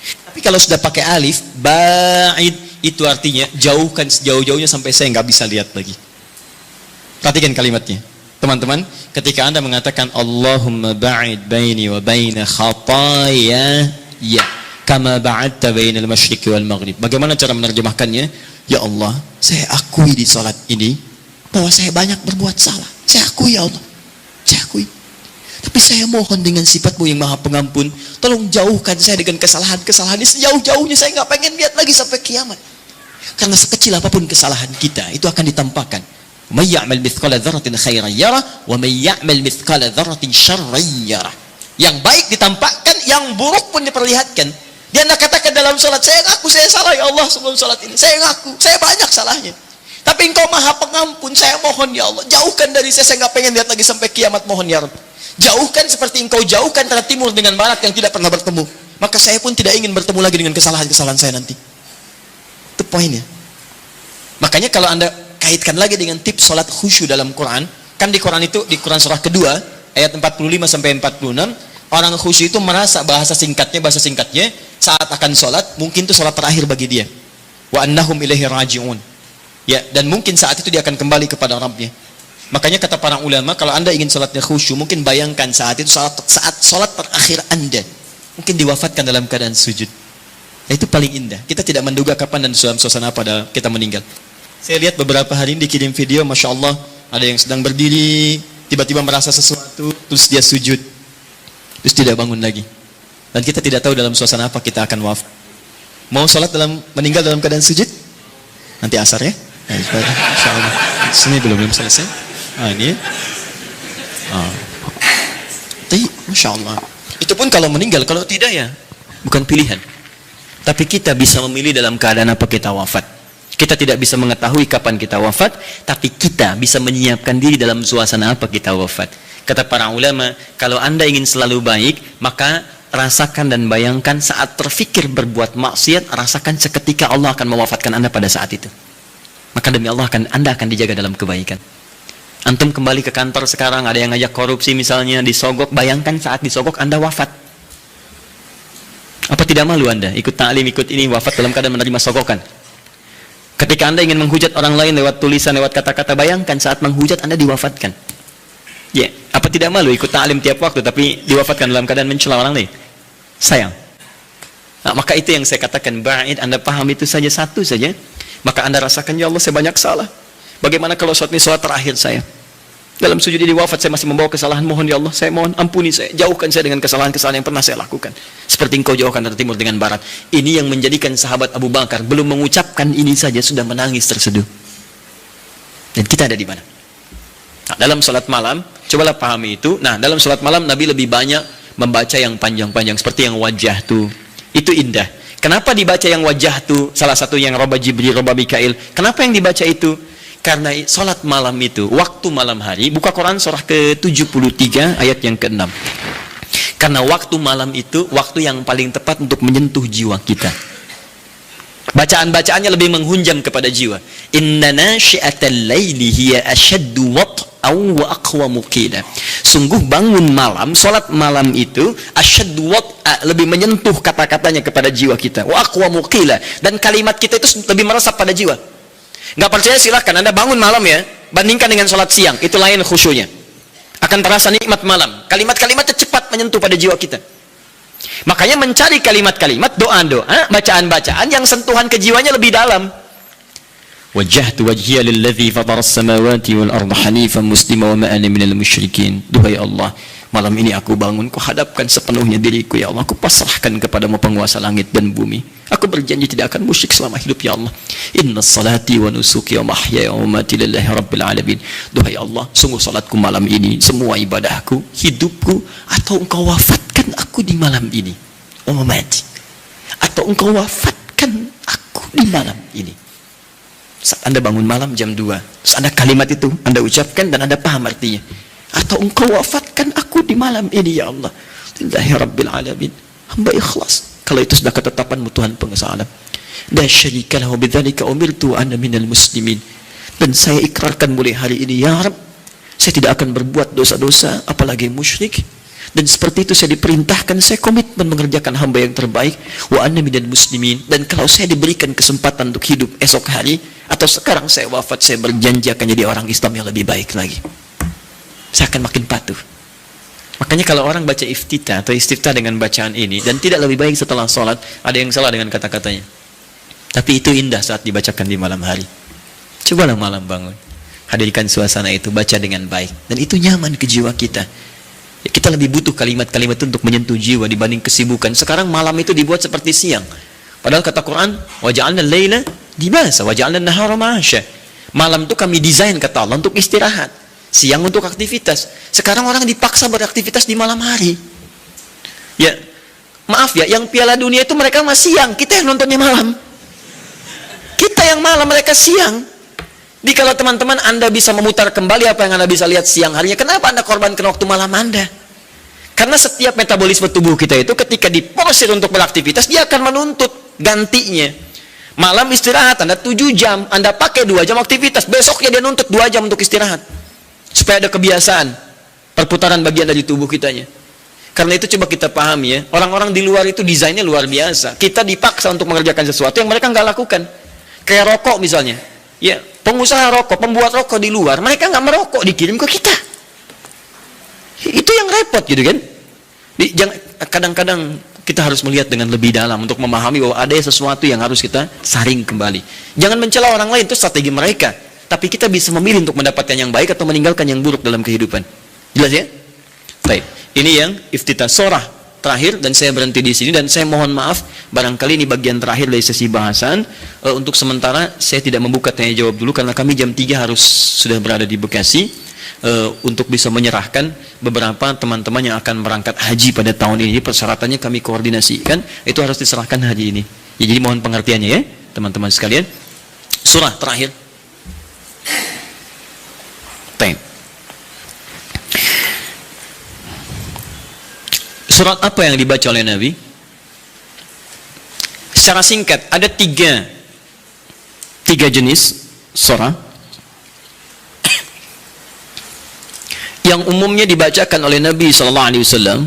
Tapi kalau sudah pakai alif, ba'id, itu artinya jauhkan sejauh-jauhnya sampai saya nggak bisa lihat lagi. Perhatikan kalimatnya. Teman-teman, ketika Anda mengatakan Allahumma ba'id baini wa baina khataya, ya, kama ba'adta bainal masyriqi wal maghrib. Bagaimana cara menerjemahkannya? Ya Allah, saya akui di salat ini bahwa saya banyak berbuat salah. Saya akui ya Allah. Saya akui. Tapi saya mohon dengan sifat-Mu yang Maha Pengampun, tolong jauhkan saya dengan kesalahan-kesalahan ini sejauh-jauhnya. Saya nggak pengen lihat lagi sampai kiamat. Karena sekecil apapun kesalahan kita, itu akan ditampakkan. May ya'mal mithqala dzarratin khairan yarah, wa may ya'mal mithqala dzarratin syarran yarah. Yang baik ditampakkan, yang buruk pun diperlihatkan. Dia nak katakan dalam salat, saya ngaku saya salah ya Allah sebelum salat ini. Saya ngaku, saya banyak salahnya. Tapi Engkau Maha Pengampun, saya mohon ya Allah, jauhkan dari saya nggak pengen lihat lagi sampai kiamat, mohon ya Rabb. Jauhkan seperti Engkau jauhkan antara timur dengan barat yang tidak pernah bertemu. Maka saya pun tidak ingin bertemu lagi dengan kesalahan-kesalahan saya nanti. Itu poinnya. Makanya kalau Anda kaitkan lagi dengan tips salat khusyuk dalam Quran, kan di Quran itu, di Quran surah kedua, ayat 45 sampai 46, orang khusyuk itu merasa bahasa singkatnya saat akan salat, mungkin itu salat terakhir bagi dia. Wa annahum ilaihi raji'un. Ya, dan mungkin saat itu dia akan kembali kepada Rabbnya. Makanya kata para ulama, kalau Anda ingin salatnya khusyuk, mungkin bayangkan saat itu saat salat terakhir Anda, mungkin diwafatkan dalam keadaan sujud. Ya, itu paling indah. Kita tidak menduga kapan dan dalam suasana apa kita meninggal. Saya lihat beberapa hari ini dikirim video, Masya Allah, ada yang sedang berdiri, tiba-tiba merasa sesuatu, terus dia sujud, terus tidak bangun lagi. Dan kita tidak tahu dalam suasana apa kita akan wafat. Mau salat meninggal dalam keadaan sujud? Nanti asar ya? Insya Allah. Sini belum selesai. Ini. Masya Allah. Itu pun kalau meninggal, kalau tidak ya bukan pilihan. Tapi kita bisa memilih dalam keadaan apa kita wafat. Kita tidak bisa mengetahui kapan kita wafat, tapi kita bisa menyiapkan diri dalam suasana apa kita wafat. Kata para ulama, kalau Anda ingin selalu baik, maka rasakan dan bayangkan saat terfikir berbuat maksiat, rasakan seketika Allah akan mewafatkan Anda pada saat itu. Maka demi Allah Anda akan dijaga dalam kebaikan. Antum kembali ke kantor sekarang, ada yang ngajak korupsi misalnya, disogok, bayangkan saat disogok Anda wafat. Apa tidak malu Anda ikut ta'lim, ikut ini, wafat dalam keadaan menerima sogokan? Ketika Anda ingin menghujat orang lain lewat tulisan, lewat kata-kata, bayangkan saat menghujat Anda diwafatkan. Ya, apa tidak malu ikut ta'lim tiap waktu tapi diwafatkan dalam keadaan mencela orang lain? Sayang. Nah, maka itu yang saya katakan, ba'id, Anda paham itu saja, satu saja, maka Anda rasakan, ya Allah saya banyak salah. Bagaimana kalau saat ini salat terakhir saya? Dalam sujud ini wafat saya masih membawa kesalahan, mohon ya Allah, saya mohon ampuni saya, jauhkan saya dengan kesalahan-kesalahan yang pernah saya lakukan. Seperti Engkau jauhkan dari timur dengan barat. Ini yang menjadikan sahabat Abu Bakar belum mengucapkan ini saja sudah menangis terseduh. Dan kita ada di mana? Nah, dalam salat malam, cobalah pahami itu. Nah, dalam salat malam Nabi lebih banyak membaca yang panjang-panjang seperti yang wajah tuh. Itu indah. Kenapa dibaca yang wajah tuh? Salah satu yang roba Jibril, roba Mikail. Kenapa yang dibaca itu? Karena salat malam itu, waktu malam hari, buka Quran surah ke-73 ayat yang ke-6. Karena waktu malam itu, waktu yang paling tepat untuk menyentuh jiwa kita. Bacaan-bacaannya lebih menghunjam kepada jiwa. Inna nasyi'atal laili hiya ashaddu wat'aw wa aqwamu qila. Sungguh bangun malam, salat malam itu ashaddu wat'a, lebih menyentuh kata-katanya kepada jiwa kita. Wa aqwamu qila, dan kalimat kita itu lebih meresap pada jiwa. Nggak percaya silahkan Anda bangun malam ya, bandingkan dengan sholat siang, itu lain khusyuknya. Akan terasa nikmat malam. Kalimat-kalimatnya cepat menyentuh pada jiwa kita. Makanya mencari kalimat-kalimat, doa-doa, bacaan-bacaan yang sentuhan ke jiwanya lebih dalam. Wajjahtu wajhiya lilladzi fatara as-samawati wal arda hanifan muslima wa ma ana minal musyrikin. Duhai Allah, malam ini aku bangun, ku hadapkan sepenuhnya diriku ya Allah, ku pasrahkan kepadamu penguasa langit dan bumi. Aku berjanji tidak akan musyrik selama hidup ya Allah. Inna salati wa nusuki wa mahyaya wa mamati lillahi rabbil alamin. Duhai Allah, sungguh salatku malam ini, semua ibadahku, hidupku, atau Engkau wafatkan aku di malam ini. Wa mamati. Atau Engkau wafatkan aku di malam ini. Saat Anda bangun malam jam 2, terus Anda kalimat itu Anda ucapkan dan Anda paham artinya. Atau Engkau wafatkan aku di malam ini ya Allah. Lillahi rabbil alamin. Hamba ikhlas. Kalau itu sudah ketetapanmu Tuhan penguasa alam. La syarika lahu bidzalika umirtu ana minal muslimin. Dan saya ikrarkan mulai hari ini ya Rabb, saya tidak akan berbuat dosa-dosa apalagi musyrik, Dan seperti itu saya diperintahkan, saya komitmen mengerjakan hamba yang terbaik. Wa anna minal muslimin. Dan kalau saya diberikan kesempatan untuk hidup esok hari, atau sekarang saya wafat, saya berjanji akan jadi orang Islam yang lebih baik lagi. Saya akan makin patuh. Makanya kalau orang baca iftitah atau istiftah dengan bacaan ini, dan tidak lebih baik setelah sholat, ada yang salah dengan kata-katanya. Tapi itu indah saat dibacakan di malam hari. Cobalah malam bangun, hadirkan suasana itu, baca dengan baik. Dan itu nyaman ke jiwa kita. Ya, kita lebih butuh kalimat-kalimat itu untuk menyentuh jiwa dibanding kesibukan. Sekarang malam itu dibuat seperti siang. Padahal kata Quran, waja'alna al-laila libasa waja'alna an-nahara ma'asya. Malam itu kami desain kata Allah untuk istirahat, siang untuk aktivitas. Sekarang orang dipaksa beraktivitas di malam hari. Ya, maaf ya, yang Piala Dunia itu mereka masih siang, kita yang nontonnya malam. Kita yang malam, mereka siang. Jadi kalau teman-teman Anda bisa memutar kembali apa yang Anda bisa lihat siang harinya, kenapa Anda korbankan waktu malam Anda? Karena setiap metabolisme tubuh kita itu ketika diporsir untuk beraktivitas, dia akan menuntut gantinya. Malam istirahat, Anda 7 jam, Anda pakai 2 jam aktivitas, besoknya dia nuntut 2 jam untuk istirahat. Supaya ada kebiasaan perputaran bagian dari tubuh kitanya. Karena itu coba kita pahami ya, orang-orang di luar itu desainnya luar biasa. Kita dipaksa untuk mengerjakan sesuatu yang mereka nggak lakukan. Kayak rokok misalnya. Ya, pengusaha rokok, pembuat rokok di luar, mereka nggak merokok, dikirim ke kita. Itu yang repot gitu kan. Kadang-kadang kita harus melihat dengan lebih dalam untuk memahami bahwa ada sesuatu yang harus kita saring kembali. Jangan mencela orang lain, itu strategi mereka. Tapi kita bisa memilih untuk mendapatkan yang baik atau meninggalkan yang buruk dalam kehidupan. Jelas ya? Baik. Ini yang iftitah surah terakhir, dan saya berhenti di sini, dan saya mohon maaf barangkali ini bagian terakhir dari sesi bahasan. Untuk sementara saya tidak membuka tanya jawab dulu karena kami jam 3 harus sudah berada di Bekasi untuk bisa menyerahkan beberapa teman-teman yang akan berangkat haji pada tahun ini. Persyaratannya kami koordinasikan, itu harus diserahkan haji ini. Ya, jadi mohon pengertiannya ya teman-teman sekalian. Surah terakhir. Surat apa yang dibaca oleh Nabi? Secara singkat, ada tiga jenis surah yang umumnya dibacakan oleh Nabi SAW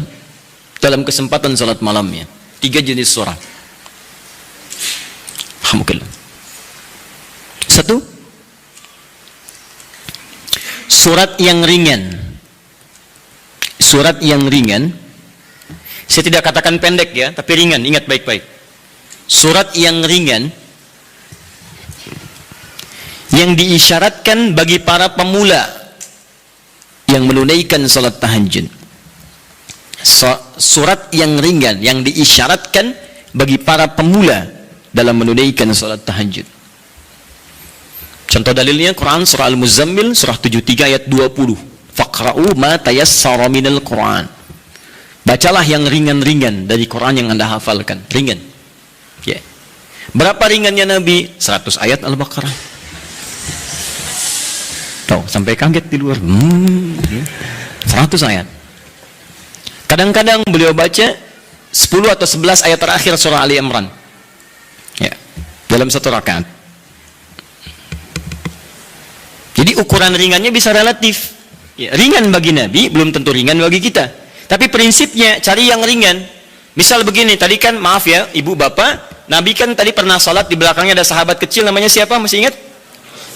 dalam kesempatan salat malamnya. 3 jenis surah. Alhamdulillah. 1, surat yang ringan. Surat yang ringan. Saya tidak katakan pendek ya, tapi ringan, ingat baik-baik. Surat yang ringan yang diisyaratkan bagi para pemula yang menunaikan salat tahajud. Surat yang ringan yang diisyaratkan bagi para pemula dalam menunaikan salat tahajud. Contoh dalilnya Quran surah Al-Muzammil surah 73 ayat 20. Faqra'u ma tayassara minal Quran. Bacalah yang ringan-ringan dari Quran yang Anda hafalkan. Ringan. Ya. Berapa ringannya Nabi? 100 ayat Al-Baqarah. Tuh, sampai kaget di luar. 100 ayat. Kadang-kadang beliau baca 10 atau 11 ayat terakhir surah Ali Imran. Ya. Dalam satu rakaat. Jadi ukuran ringannya bisa relatif. Ya, ringan bagi Nabi, belum tentu ringan bagi kita. Tapi prinsipnya cari yang ringan. Misal begini, tadi kan maaf ya ibu bapak, Nabi kan tadi pernah salat, di belakangnya ada sahabat kecil namanya siapa, masih ingat?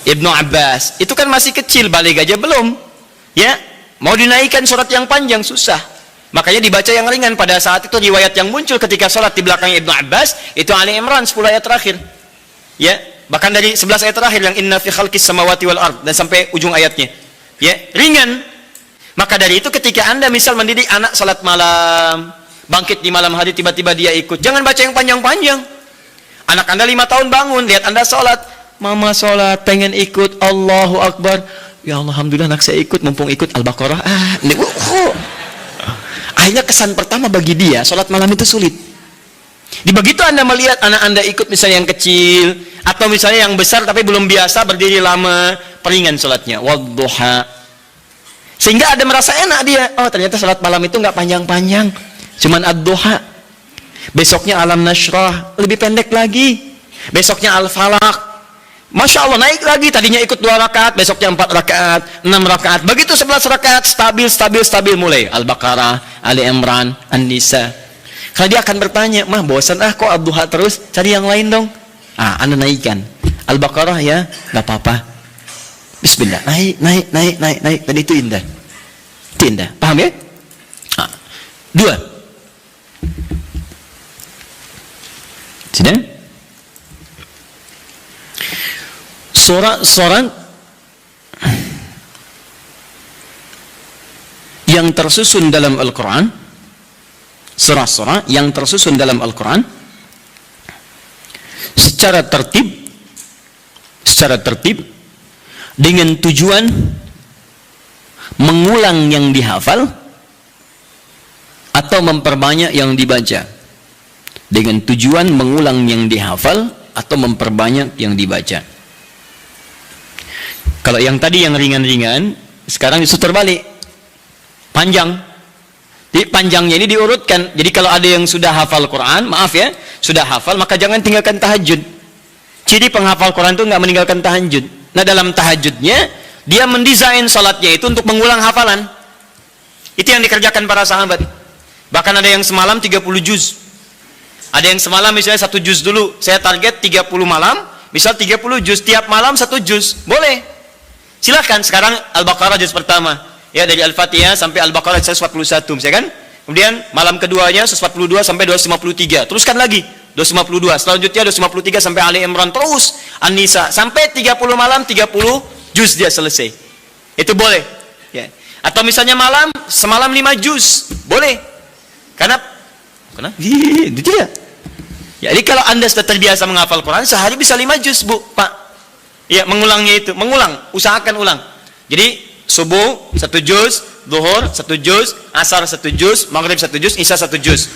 Ibnu Abbas. Itu kan masih kecil, balik aja belum. Ya, mau dinaikkan surat yang panjang susah. Makanya dibaca yang ringan. Pada saat itu riwayat yang muncul ketika salat di belakangnya Ibnu Abbas itu Ali Imran 10 ayat terakhir. Ya, bahkan dari 11 ayat terakhir yang inna fi khalqis samawati wal ard dan sampai ujung ayatnya. Ya, ringan. Maka dari itu ketika Anda misal mendidik anak salat malam, bangkit di malam hari tiba-tiba dia ikut, jangan baca yang panjang-panjang. Anak Anda 5 tahun bangun, lihat Anda salat, mama salat, pengen ikut, Allahu Akbar. Ya Allah, alhamdulillah anak saya ikut, mumpung ikut Al-Baqarah. Akhirnya kesan pertama bagi dia, salat malam itu sulit. Di begitu Anda melihat anak Anda ikut misalnya yang kecil, atau misalnya yang besar tapi belum biasa berdiri lama, peringan salatnya, wadduha. Sehingga ada merasa enak dia. Oh, ternyata salat malam itu nggak panjang-panjang, cuman ad-duha. Besoknya alam nashrah, lebih pendek lagi. Besoknya al-falaq. Masya Allah, naik lagi. Tadinya ikut 2 rakaat, besoknya 4 rakaat, 6 rakaat. Begitu 11 rakaat, stabil mulai. Al-Baqarah, Ali Imran, An-Nisa. Karena dia akan bertanya, mah bosan kok Ad-Duha terus, cari yang lain dong. Anda naikkan. Al-Baqarah ya, nggak apa-apa. Bismillah, naik. Dan itu indah. Itu indah. Paham ya? 2. Sudah? Surah yang tersusun dalam Al-Quran, surah-surah yang tersusun dalam Al-Quran secara tertib dengan tujuan mengulang yang dihafal atau memperbanyak yang dibaca. Dengan tujuan mengulang yang dihafal atau memperbanyak yang dibaca. Kalau yang tadi yang ringan-ringan, sekarang itu terbalik. Panjang. Jadi panjangnya ini diurutkan. Jadi kalau ada yang sudah hafal Quran, maaf ya, sudah hafal, maka jangan tinggalkan tahajud. Ciri penghafal Quran itu nggak meninggalkan tahajud. Nah, dalam tahajudnya, dia mendesain salatnya itu untuk mengulang hafalan. Itu yang dikerjakan para sahabat. Bahkan ada yang semalam 30 juz. Ada yang semalam misalnya 1 juz dulu. Saya target 30 malam, misal 30 juz, tiap malam 1 juz. Boleh. Silahkan. Sekarang Al-Baqarah juz pertama. Ya, dari Al-Fatihah sampai Al-Baqarah 141, misalnya kan? Kemudian malam keduanya 142 sampai 253. Teruskan lagi 252. Selanjutnya 253 sampai Ali Imran, terus An-Nisa sampai 30 malam 30 juz dia selesai. Itu boleh. Ya. Atau misalnya semalam 5 juz. Boleh. Karena itu tidak. Ya, jadi kalau Anda sudah terbiasa menghafal Quran, sehari bisa 5 juz, Bu, Pak. Ya, mengulangnya itu, usahakan ulang. Jadi subuh 1 juz, zuhur 1 juz, asar 1 juz, maghrib 1 juz, isya 1 juz.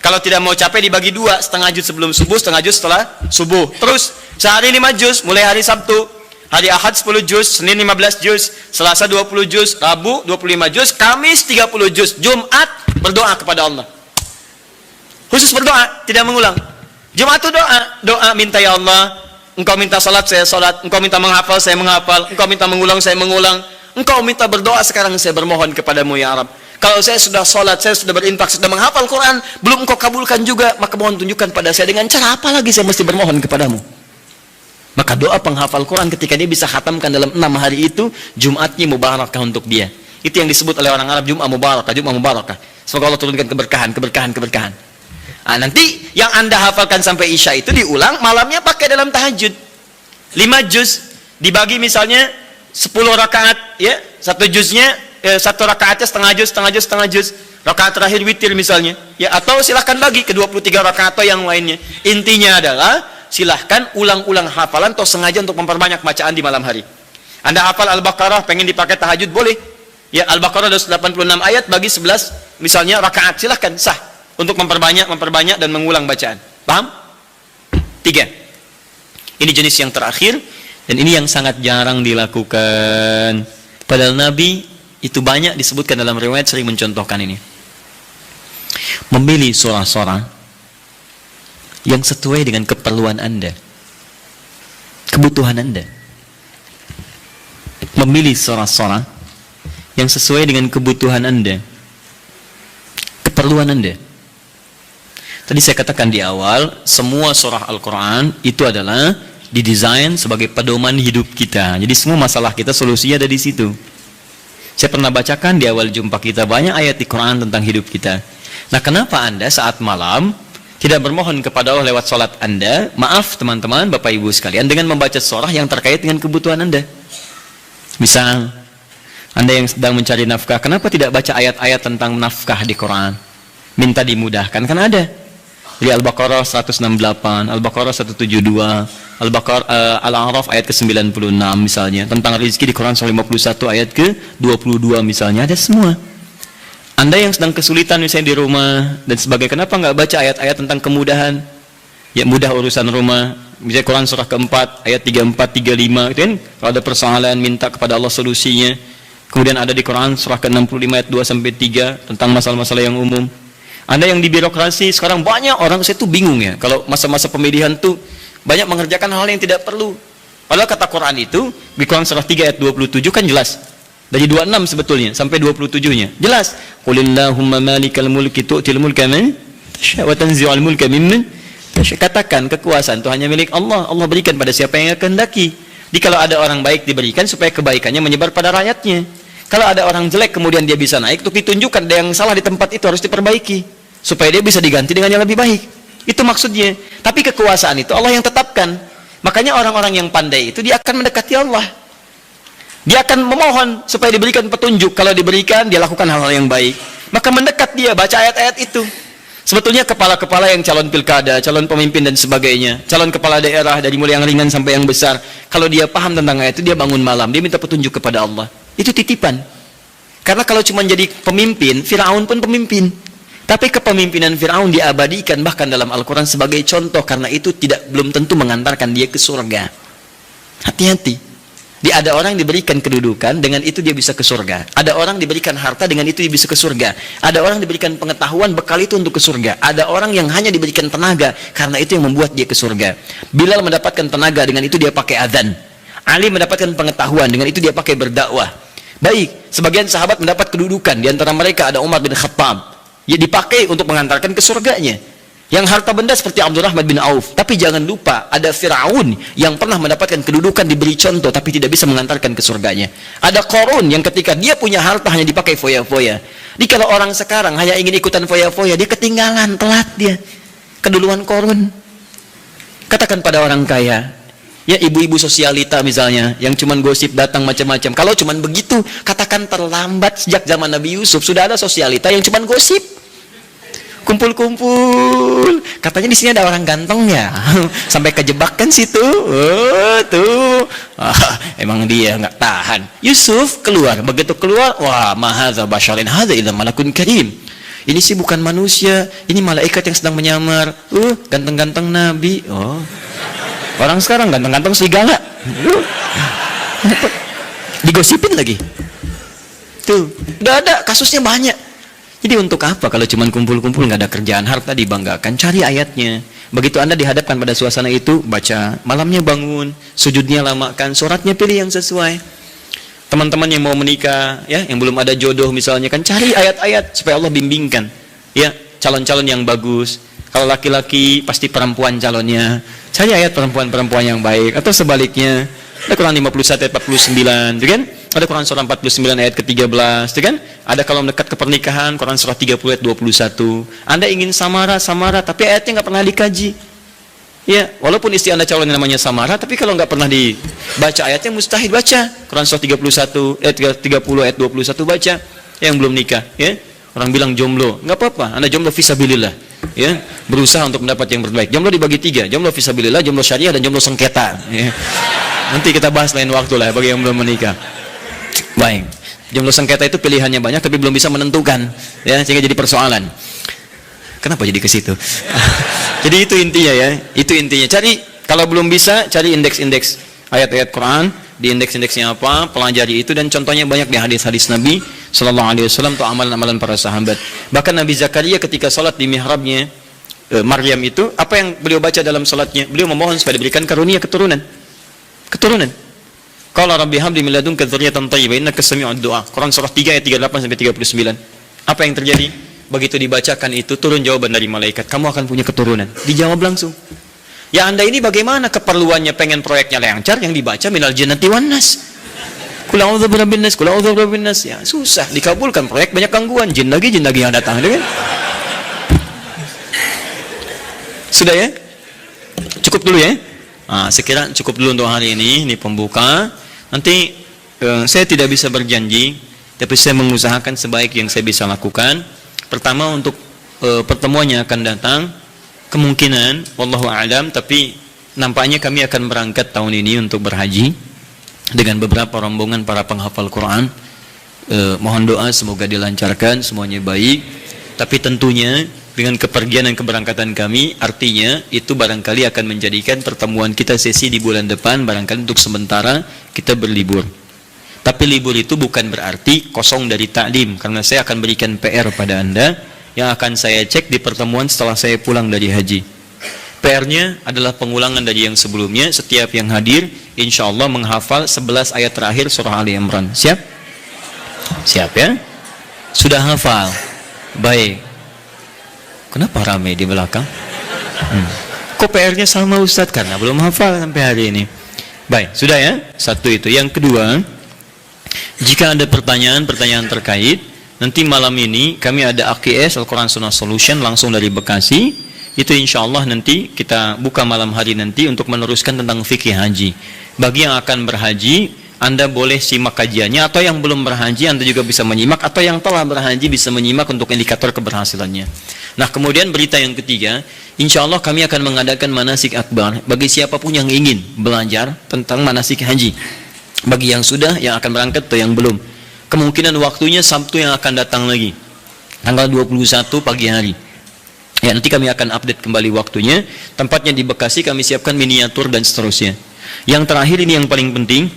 Kalau tidak mau capek dibagi 2, setengah juz sebelum subuh, setengah juz setelah subuh. Terus sehari 5 juz, mulai hari Sabtu, hari Ahad 10 juz, Senin 15 juz, Selasa 20 juz, Rabu 25 juz, Kamis 30 juz, Jumat berdoa kepada Allah. Khusus berdoa, tidak mengulang. Jumat itu doa minta, ya Allah, Engkau minta salat, saya salat. Engkau minta menghafal, saya menghafal. Engkau minta mengulang, saya mengulang. Engkau minta berdoa, sekarang saya bermohon kepadamu, ya Rabb. Kalau saya sudah salat, saya sudah berinfak, sudah menghafal Quran, belum Engkau kabulkan juga, maka mohon tunjukkan pada saya dengan cara apa lagi saya mesti bermohon kepadamu. Maka doa penghafal Quran ketika dia bisa khatamkan dalam 6 hari itu, Jumatnya mubarakah untuk dia. Itu yang disebut oleh orang Arab, Jum'ah mubarakah, Jum'ah mubarakah. Semoga Allah turunkan keberkahan. Nah, nanti yang Anda hafalkan sampai Isya itu diulang, malamnya pakai dalam tahajud. 5 juz dibagi misalnya 10 rakaat, ya. 1 juznya 1 rakaatnya setengah juz. Rakaat terakhir witir misalnya, ya, atau silahkan bagi ke 23 rakaat atau yang lainnya. Intinya adalah silahkan ulang-ulang hafalan atau sengaja untuk memperbanyak bacaan di malam hari. Anda hafal Al-Baqarah, pengen dipakai tahajud, boleh. Ya, Al-Baqarah 286 ayat bagi 11 misalnya rakaat, silahkan, sah. Untuk memperbanyak dan mengulang bacaan. Paham? 3. Ini jenis yang terakhir, dan ini yang sangat jarang dilakukan. Padahal Nabi itu banyak disebutkan dalam riwayat, sering mencontohkan ini. Memilih surah-surah yang sesuai dengan keperluan Anda, kebutuhan Anda. Memilih surah-surah yang sesuai dengan kebutuhan Anda, keperluan Anda. Tadi saya katakan di awal, semua surah Al-Quran itu adalah didesain sebagai pedoman hidup kita. Jadi semua masalah kita solusinya ada di situ. Saya pernah bacakan di awal jumpa kita banyak ayat di Quran tentang hidup kita. Nah, kenapa Anda saat malam tidak bermohon kepada Allah lewat sholat Anda? Maaf teman-teman, Bapak Ibu sekalian, dengan membaca surah yang terkait dengan kebutuhan Anda. Misal, Anda yang sedang mencari nafkah, kenapa tidak baca ayat-ayat tentang nafkah di Quran? Minta dimudahkan, kan ada. Di Al-Baqarah 168, Al-Baqarah 172, Al-A'raf ayat ke-96 misalnya. Tentang rezeki di Quran surah 51 ayat ke-22 misalnya. Ada semua. Anda yang sedang kesulitan misalnya di rumah dan sebagainya, kenapa nggak baca ayat-ayat tentang kemudahan? Ya, mudah urusan rumah. Misalnya Quran surah ke-4 ayat 34, 35 itu kan, kalau ada persoalan minta kepada Allah solusinya. Kemudian ada di Quran surah ke-65 ayat 2-3 tentang masalah-masalah yang umum. Anda yang di birokrasi sekarang banyak orang, saya tuh bingung ya, kalau masa-masa pemilihan tuh banyak mengerjakan hal yang tidak perlu. Padahal kata Quran itu di Quran surah 3 ayat 27 kan jelas. Dari 26 sebetulnya sampai 27-nya. Jelas. Qulillahumma malikal mulki tu'til mulka man tasya' wa tanzi'ul mulka mimman tasya'. Katakan kekuasaan itu hanya milik Allah. Allah berikan pada siapa yang kehendaki. Jadi kalau ada orang baik diberikan supaya kebaikannya menyebar pada rakyatnya. Kalau ada orang jelek kemudian dia bisa naik, untuk ditunjukkan ada yang salah di tempat itu harus diperbaiki supaya dia bisa diganti dengan yang lebih baik. Itu maksudnya. Tapi kekuasaan itu Allah yang tetapkan. Makanya orang-orang yang pandai itu dia akan mendekati Allah. Dia akan memohon supaya diberikan petunjuk. Kalau diberikan, dia lakukan hal-hal yang baik. Maka mendekat dia, baca ayat-ayat itu. Sebetulnya kepala-kepala yang calon pilkada, calon pemimpin dan sebagainya, calon kepala daerah dari mulai yang ringan sampai yang besar, kalau dia paham tentang ayat itu, dia bangun malam, dia minta petunjuk kepada Allah. Itu titipan. Karena kalau cuma jadi pemimpin, Firaun pun pemimpin. Tapi kepemimpinan Firaun diabadikan bahkan dalam Al-Quran sebagai contoh, karena itu belum tentu mengantarkan dia ke surga. Hati-hati. Ada orang diberikan kedudukan, dengan itu dia bisa ke surga. Ada orang diberikan harta, dengan itu dia bisa ke surga. Ada orang diberikan pengetahuan, bekal itu untuk ke surga. Ada orang yang hanya diberikan tenaga, karena itu yang membuat dia ke surga. Bilal mendapatkan tenaga, dengan itu dia pakai adzan. Ali mendapatkan pengetahuan, dengan itu dia pakai berdakwah. Baik, sebagian sahabat mendapat kedudukan, di antara mereka ada Umar bin Khattab. Ya dipakai untuk mengantarkan ke surganya. Yang harta benda seperti Abdurrahman bin Auf. Tapi jangan lupa, ada Firaun yang pernah mendapatkan kedudukan, diberi contoh, tapi tidak bisa mengantarkan ke surganya. Ada Qarun yang ketika dia punya harta hanya dipakai foya-foya. Jadi kalau orang sekarang hanya ingin ikutan foya-foya, dia ketinggalan, telat dia. Keduluan Qarun. Katakan pada orang kaya, ya ibu-ibu sosialita misalnya, yang cuman gosip datang macam-macam. Kalau cuman begitu, katakan terlambat. Sejak zaman Nabi Yusuf sudah ada sosialita yang cuman gosip. Kumpul-kumpul, katanya di sini ada orang ganteng ya, sampai kejebak kan situ. Oh tuh, emang dia nggak tahan. Yusuf keluar, begitu keluar, wah mahadza basyarin hadza illa malakun karim. Ini sih bukan manusia, ini malaikat yang sedang menyamar. Ganteng-ganteng Nabi. Oh, orang sekarang ganteng-ganteng serigala. Digosipin lagi. Tuh, udah ada kasusnya banyak. Jadi untuk apa kalau cuma kumpul-kumpul nggak ada kerjaan, harta dibanggakan? Cari ayatnya. Begitu Anda dihadapkan pada suasana itu, baca. Malamnya bangun, sujudnya lamakan, sholatnya pilih yang sesuai. Teman-teman yang mau menikah, ya, yang belum ada jodoh misalnya, kan cari ayat-ayat supaya Allah bimbingkan. Ya, calon-calon yang bagus. Kalau laki-laki pasti perempuan calonnya. Cari ayat perempuan-perempuan yang baik, atau sebaliknya. Ada Quran 51 ayat 49, kan? Ada Quran surah 49 ayat ke-13, kan? Ada kalau mendekat ke pernikahan, Quran surah 30 ayat 21. Anda ingin samara, tapi ayatnya nggak pernah dikaji. Ya, walaupun istri Anda calon yang namanya samara, tapi kalau nggak pernah dibaca ayatnya, mustahil baca. Quran surah 30 ayat 21 baca. Yang belum nikah, ya. Orang bilang jomblo, nggak apa-apa. Anda jomblo fisabilillah, ya. Berusaha untuk mendapat yang terbaik. Jomblo dibagi 3, jomblo fisabilillah, jomblo syariah, dan jomblo sengketa. Ya. Nanti kita bahas lain waktu lah bagi yang belum menikah. Baik, jomblo sengketa itu pilihannya banyak tapi belum bisa menentukan, ya, sehingga jadi persoalan. Kenapa jadi ke situ? Jadi itu intinya, ya, itu intinya. Cari, kalau belum bisa, cari indeks-indeks ayat-ayat Quran, di indeks-indeksnya apa, pelajari itu, dan contohnya banyak di hadis-hadis Nabi Sallallahu Alaihi Wasallam atau amalan-amalan para sahabat. Bahkan Nabi Zakaria ketika sholat di mihrabnya Maryam itu, apa yang beliau baca dalam sholatnya? Beliau memohon supaya diberikan karunia keturunan. Qala rabbi habli min ladunka dzurriyyatan thayyibah innaka sami'ud du'a. Quran surah 3 ayat 38 sampai 39. Apa yang terjadi? Begitu dibacakan itu, turun jawaban dari malaikat, kamu akan punya keturunan. Dijawab langsung. Ya Anda ini bagaimana keperluannya pengen proyeknya lancar, yang dibaca minal jannati wan nas. Qul a'udzu birabbin nas, qul a'udzu birabbin nas. Ya susah dikabulkan, proyek banyak gangguan, jin lagi yang datang, kan? Sudah ya? Cukup dulu ya? Sekira cukup dulu untuk hari ini pembuka. Nanti saya tidak bisa berjanji, tapi saya mengusahakan sebaik yang saya bisa lakukan. Pertama, untuk pertemuan yang akan datang, kemungkinan wallahu a'lam, tapi nampaknya kami akan berangkat tahun ini untuk berhaji dengan beberapa rombongan para penghafal Quran. Mohon doa semoga dilancarkan, semuanya baik. Tapi tentunya dengan kepergian dan keberangkatan kami, artinya itu barangkali akan menjadikan pertemuan kita sesi di bulan depan, barangkali untuk sementara kita berlibur. Tapi libur itu bukan berarti kosong dari taklim, karena saya akan berikan PR pada Anda yang akan saya cek di pertemuan setelah saya pulang dari haji. PR-nya adalah pengulangan dari yang sebelumnya. Setiap yang hadir insya Allah menghafal 11 ayat terakhir surah Ali Imran. Siap? Siap ya? Sudah hafal? Baik. Kenapa ramai di belakang? Kok PR-nya sama Ustadz? Karena belum hafal sampai hari ini. Baik, sudah ya? Satu itu. Yang kedua, jika ada pertanyaan terkait, nanti malam ini kami ada AQS Al-Quran Sunnah Solution langsung dari Bekasi. Itu insya Allah nanti kita buka malam hari nanti untuk meneruskan tentang fikih haji. Bagi yang akan berhaji, Anda boleh simak kajiannya, atau yang belum berhaji Anda juga bisa menyimak, atau yang telah berhaji bisa menyimak untuk indikator keberhasilannya. Nah, kemudian berita yang ketiga, insya Allah kami akan mengadakan manasik akbar bagi siapapun yang ingin belajar tentang manasik haji. Bagi yang sudah, yang akan berangkat atau yang belum. Kemungkinan waktunya Sabtu yang akan datang lagi, tanggal 21 pagi hari. Ya, nanti kami akan update kembali waktunya. Tempatnya di Bekasi, kami siapkan miniatur dan seterusnya. Yang terakhir ini yang paling penting,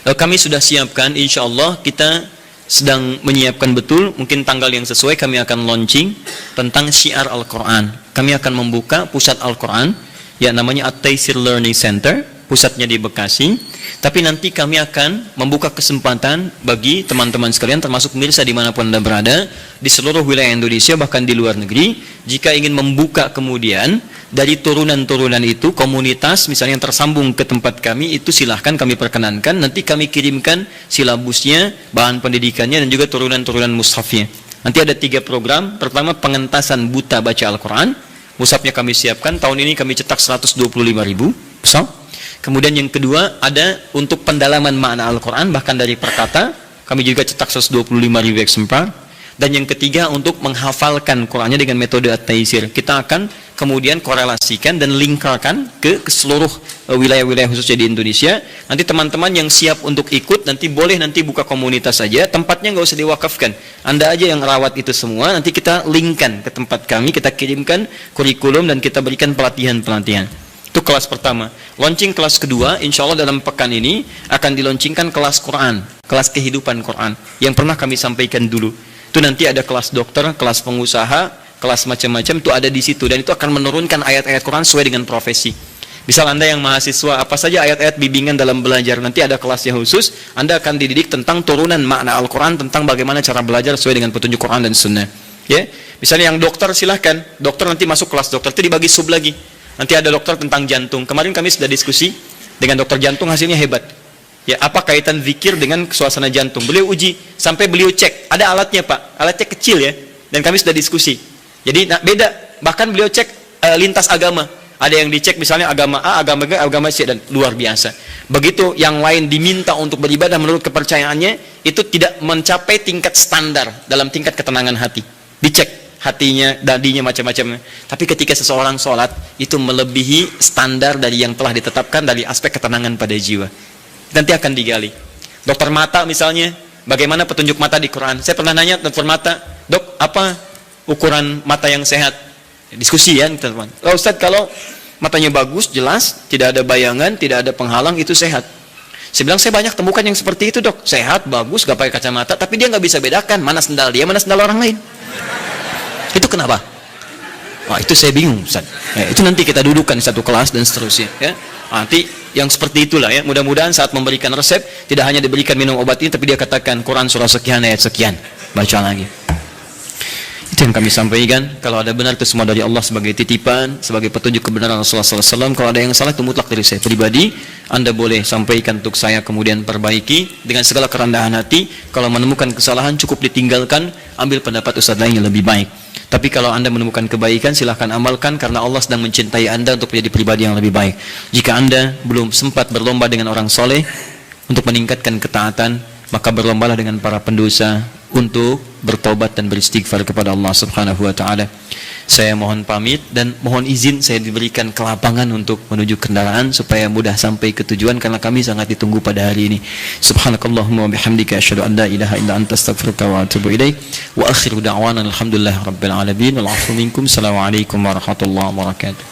kami sudah siapkan, insya Allah kita sedang menyiapkan betul, mungkin tanggal yang sesuai kami akan launching tentang syiar Al-Quran. Kami akan membuka pusat Al-Quran, ya namanya At-Taisir Learning Center, pusatnya di Bekasi. Tapi nanti kami akan membuka kesempatan bagi teman-teman sekalian, termasuk pemirsa dimanapun Anda berada, di seluruh wilayah Indonesia, bahkan di luar negeri, jika ingin membuka kemudian dari turunan-turunan itu, komunitas misalnya yang tersambung ke tempat kami, itu silahkan kami perkenankan, nanti kami kirimkan silabusnya, bahan pendidikannya, dan juga turunan-turunan mushafnya. Nanti ada 3 program. Pertama, pengentasan buta baca Al-Quran. Mushafnya kami siapkan, tahun ini kami cetak 125.000 mushaf. Kemudian yang kedua, ada untuk pendalaman makna Al-Quran, bahkan dari perkata, kami juga cetak 125.000 eksemplar. Dan yang ketiga, untuk menghafalkan Qurannya dengan metode At-Taisir. Kita akan kemudian korelasikan dan lingkarkan ke seluruh wilayah-wilayah khususnya di Indonesia. Nanti teman-teman yang siap untuk ikut, nanti boleh nanti buka komunitas saja, tempatnya nggak usah diwakafkan. Anda aja yang rawat itu semua, nanti kita linkkan ke tempat kami, kita kirimkan kurikulum dan kita berikan pelatihan-pelatihan. Itu kelas pertama. Launching kelas kedua, insya Allah dalam pekan ini akan dilaunchingkan kelas Quran, kelas kehidupan Quran, yang pernah kami sampaikan dulu. Itu nanti ada kelas dokter, kelas pengusaha, kelas macam-macam, itu ada di situ. Dan itu akan menurunkan ayat-ayat Quran sesuai dengan profesi. Misal Anda yang mahasiswa, apa saja ayat-ayat bimbingan dalam belajar, nanti ada kelasnya khusus, Anda akan dididik tentang turunan makna Al-Quran, tentang bagaimana cara belajar sesuai dengan petunjuk Quran dan Sunnah. Ya, misalnya yang dokter, silahkan. Dokter nanti masuk kelas dokter, itu dibagi sub lagi. Nanti ada dokter tentang jantung. Kemarin kami sudah diskusi dengan dokter jantung, hasilnya hebat. Ya, apa kaitan zikir dengan suasana jantung? Beliau uji, sampai beliau cek. Ada alatnya, Pak. Alatnya kecil ya. Dan kami sudah diskusi. Jadi beda. Bahkan beliau cek lintas agama. Ada yang dicek misalnya agama A, agama B, agama C, dan luar biasa. Begitu yang lain diminta untuk beribadah menurut kepercayaannya, itu tidak mencapai tingkat standar dalam tingkat ketenangan hati. Dicek hatinya, dadinya, macam-macam. Tapi ketika seseorang sholat, itu melebihi standar dari yang telah ditetapkan dari aspek ketenangan pada jiwa. Nanti akan digali. Dokter mata misalnya, bagaimana petunjuk mata di Quran? Saya pernah nanya dokter mata, dok, apa ukuran mata yang sehat? Diskusi ya, teman-teman. Oh, Ustaz, kalau matanya bagus, jelas, tidak ada bayangan, tidak ada penghalang, itu sehat. Saya bilang, saya banyak temukan yang seperti itu, dok. Sehat, bagus, gak pakai kacamata, tapi dia gak bisa bedakan mana sendal dia, mana sendal orang lain. Itu kenapa? Wah, itu saya bingung, Ustaz. Ya, itu nanti kita dudukkan di satu kelas dan seterusnya. Ya. Nanti yang seperti itulah ya. Mudah-mudahan saat memberikan resep tidak hanya diberikan minum obat ini, tapi dia katakan Quran surah sekian ayat sekian. Baca lagi. Itu yang kami sampaikan. Kalau ada benar itu semua dari Allah sebagai titipan, sebagai petunjuk kebenaran Rasulullah SAW. Kalau ada yang salah itu mutlak dari saya pribadi. Anda boleh sampaikan untuk saya, kemudian perbaiki dengan segala kerendahan hati. Kalau menemukan kesalahan cukup ditinggalkan, ambil pendapat ustaz lain yang lebih baik. Tapi kalau Anda menemukan kebaikan, silahkan amalkan, karena Allah sedang mencintai Anda untuk menjadi pribadi yang lebih baik. Jika Anda belum sempat berlomba dengan orang soleh untuk meningkatkan ketaatan, maka berlombalah dengan para pendosa untuk bertobat dan beristighfar kepada Allah Subhanahu wa taala. Saya mohon pamit dan mohon izin saya diberikan kelapangan untuk menuju kendaraan supaya mudah sampai ke tujuan, karena kami sangat ditunggu pada hari ini. Subhanakallahumma wa bihamdika asyhadu an la ilaha illa anta astaghfiruka wa atubu ilaik. Wa akhiru da'wana alhamdulillahirabbil alamin wal 'afwu minkum. Assalamualaikum warahmatullahi wabarakatuh.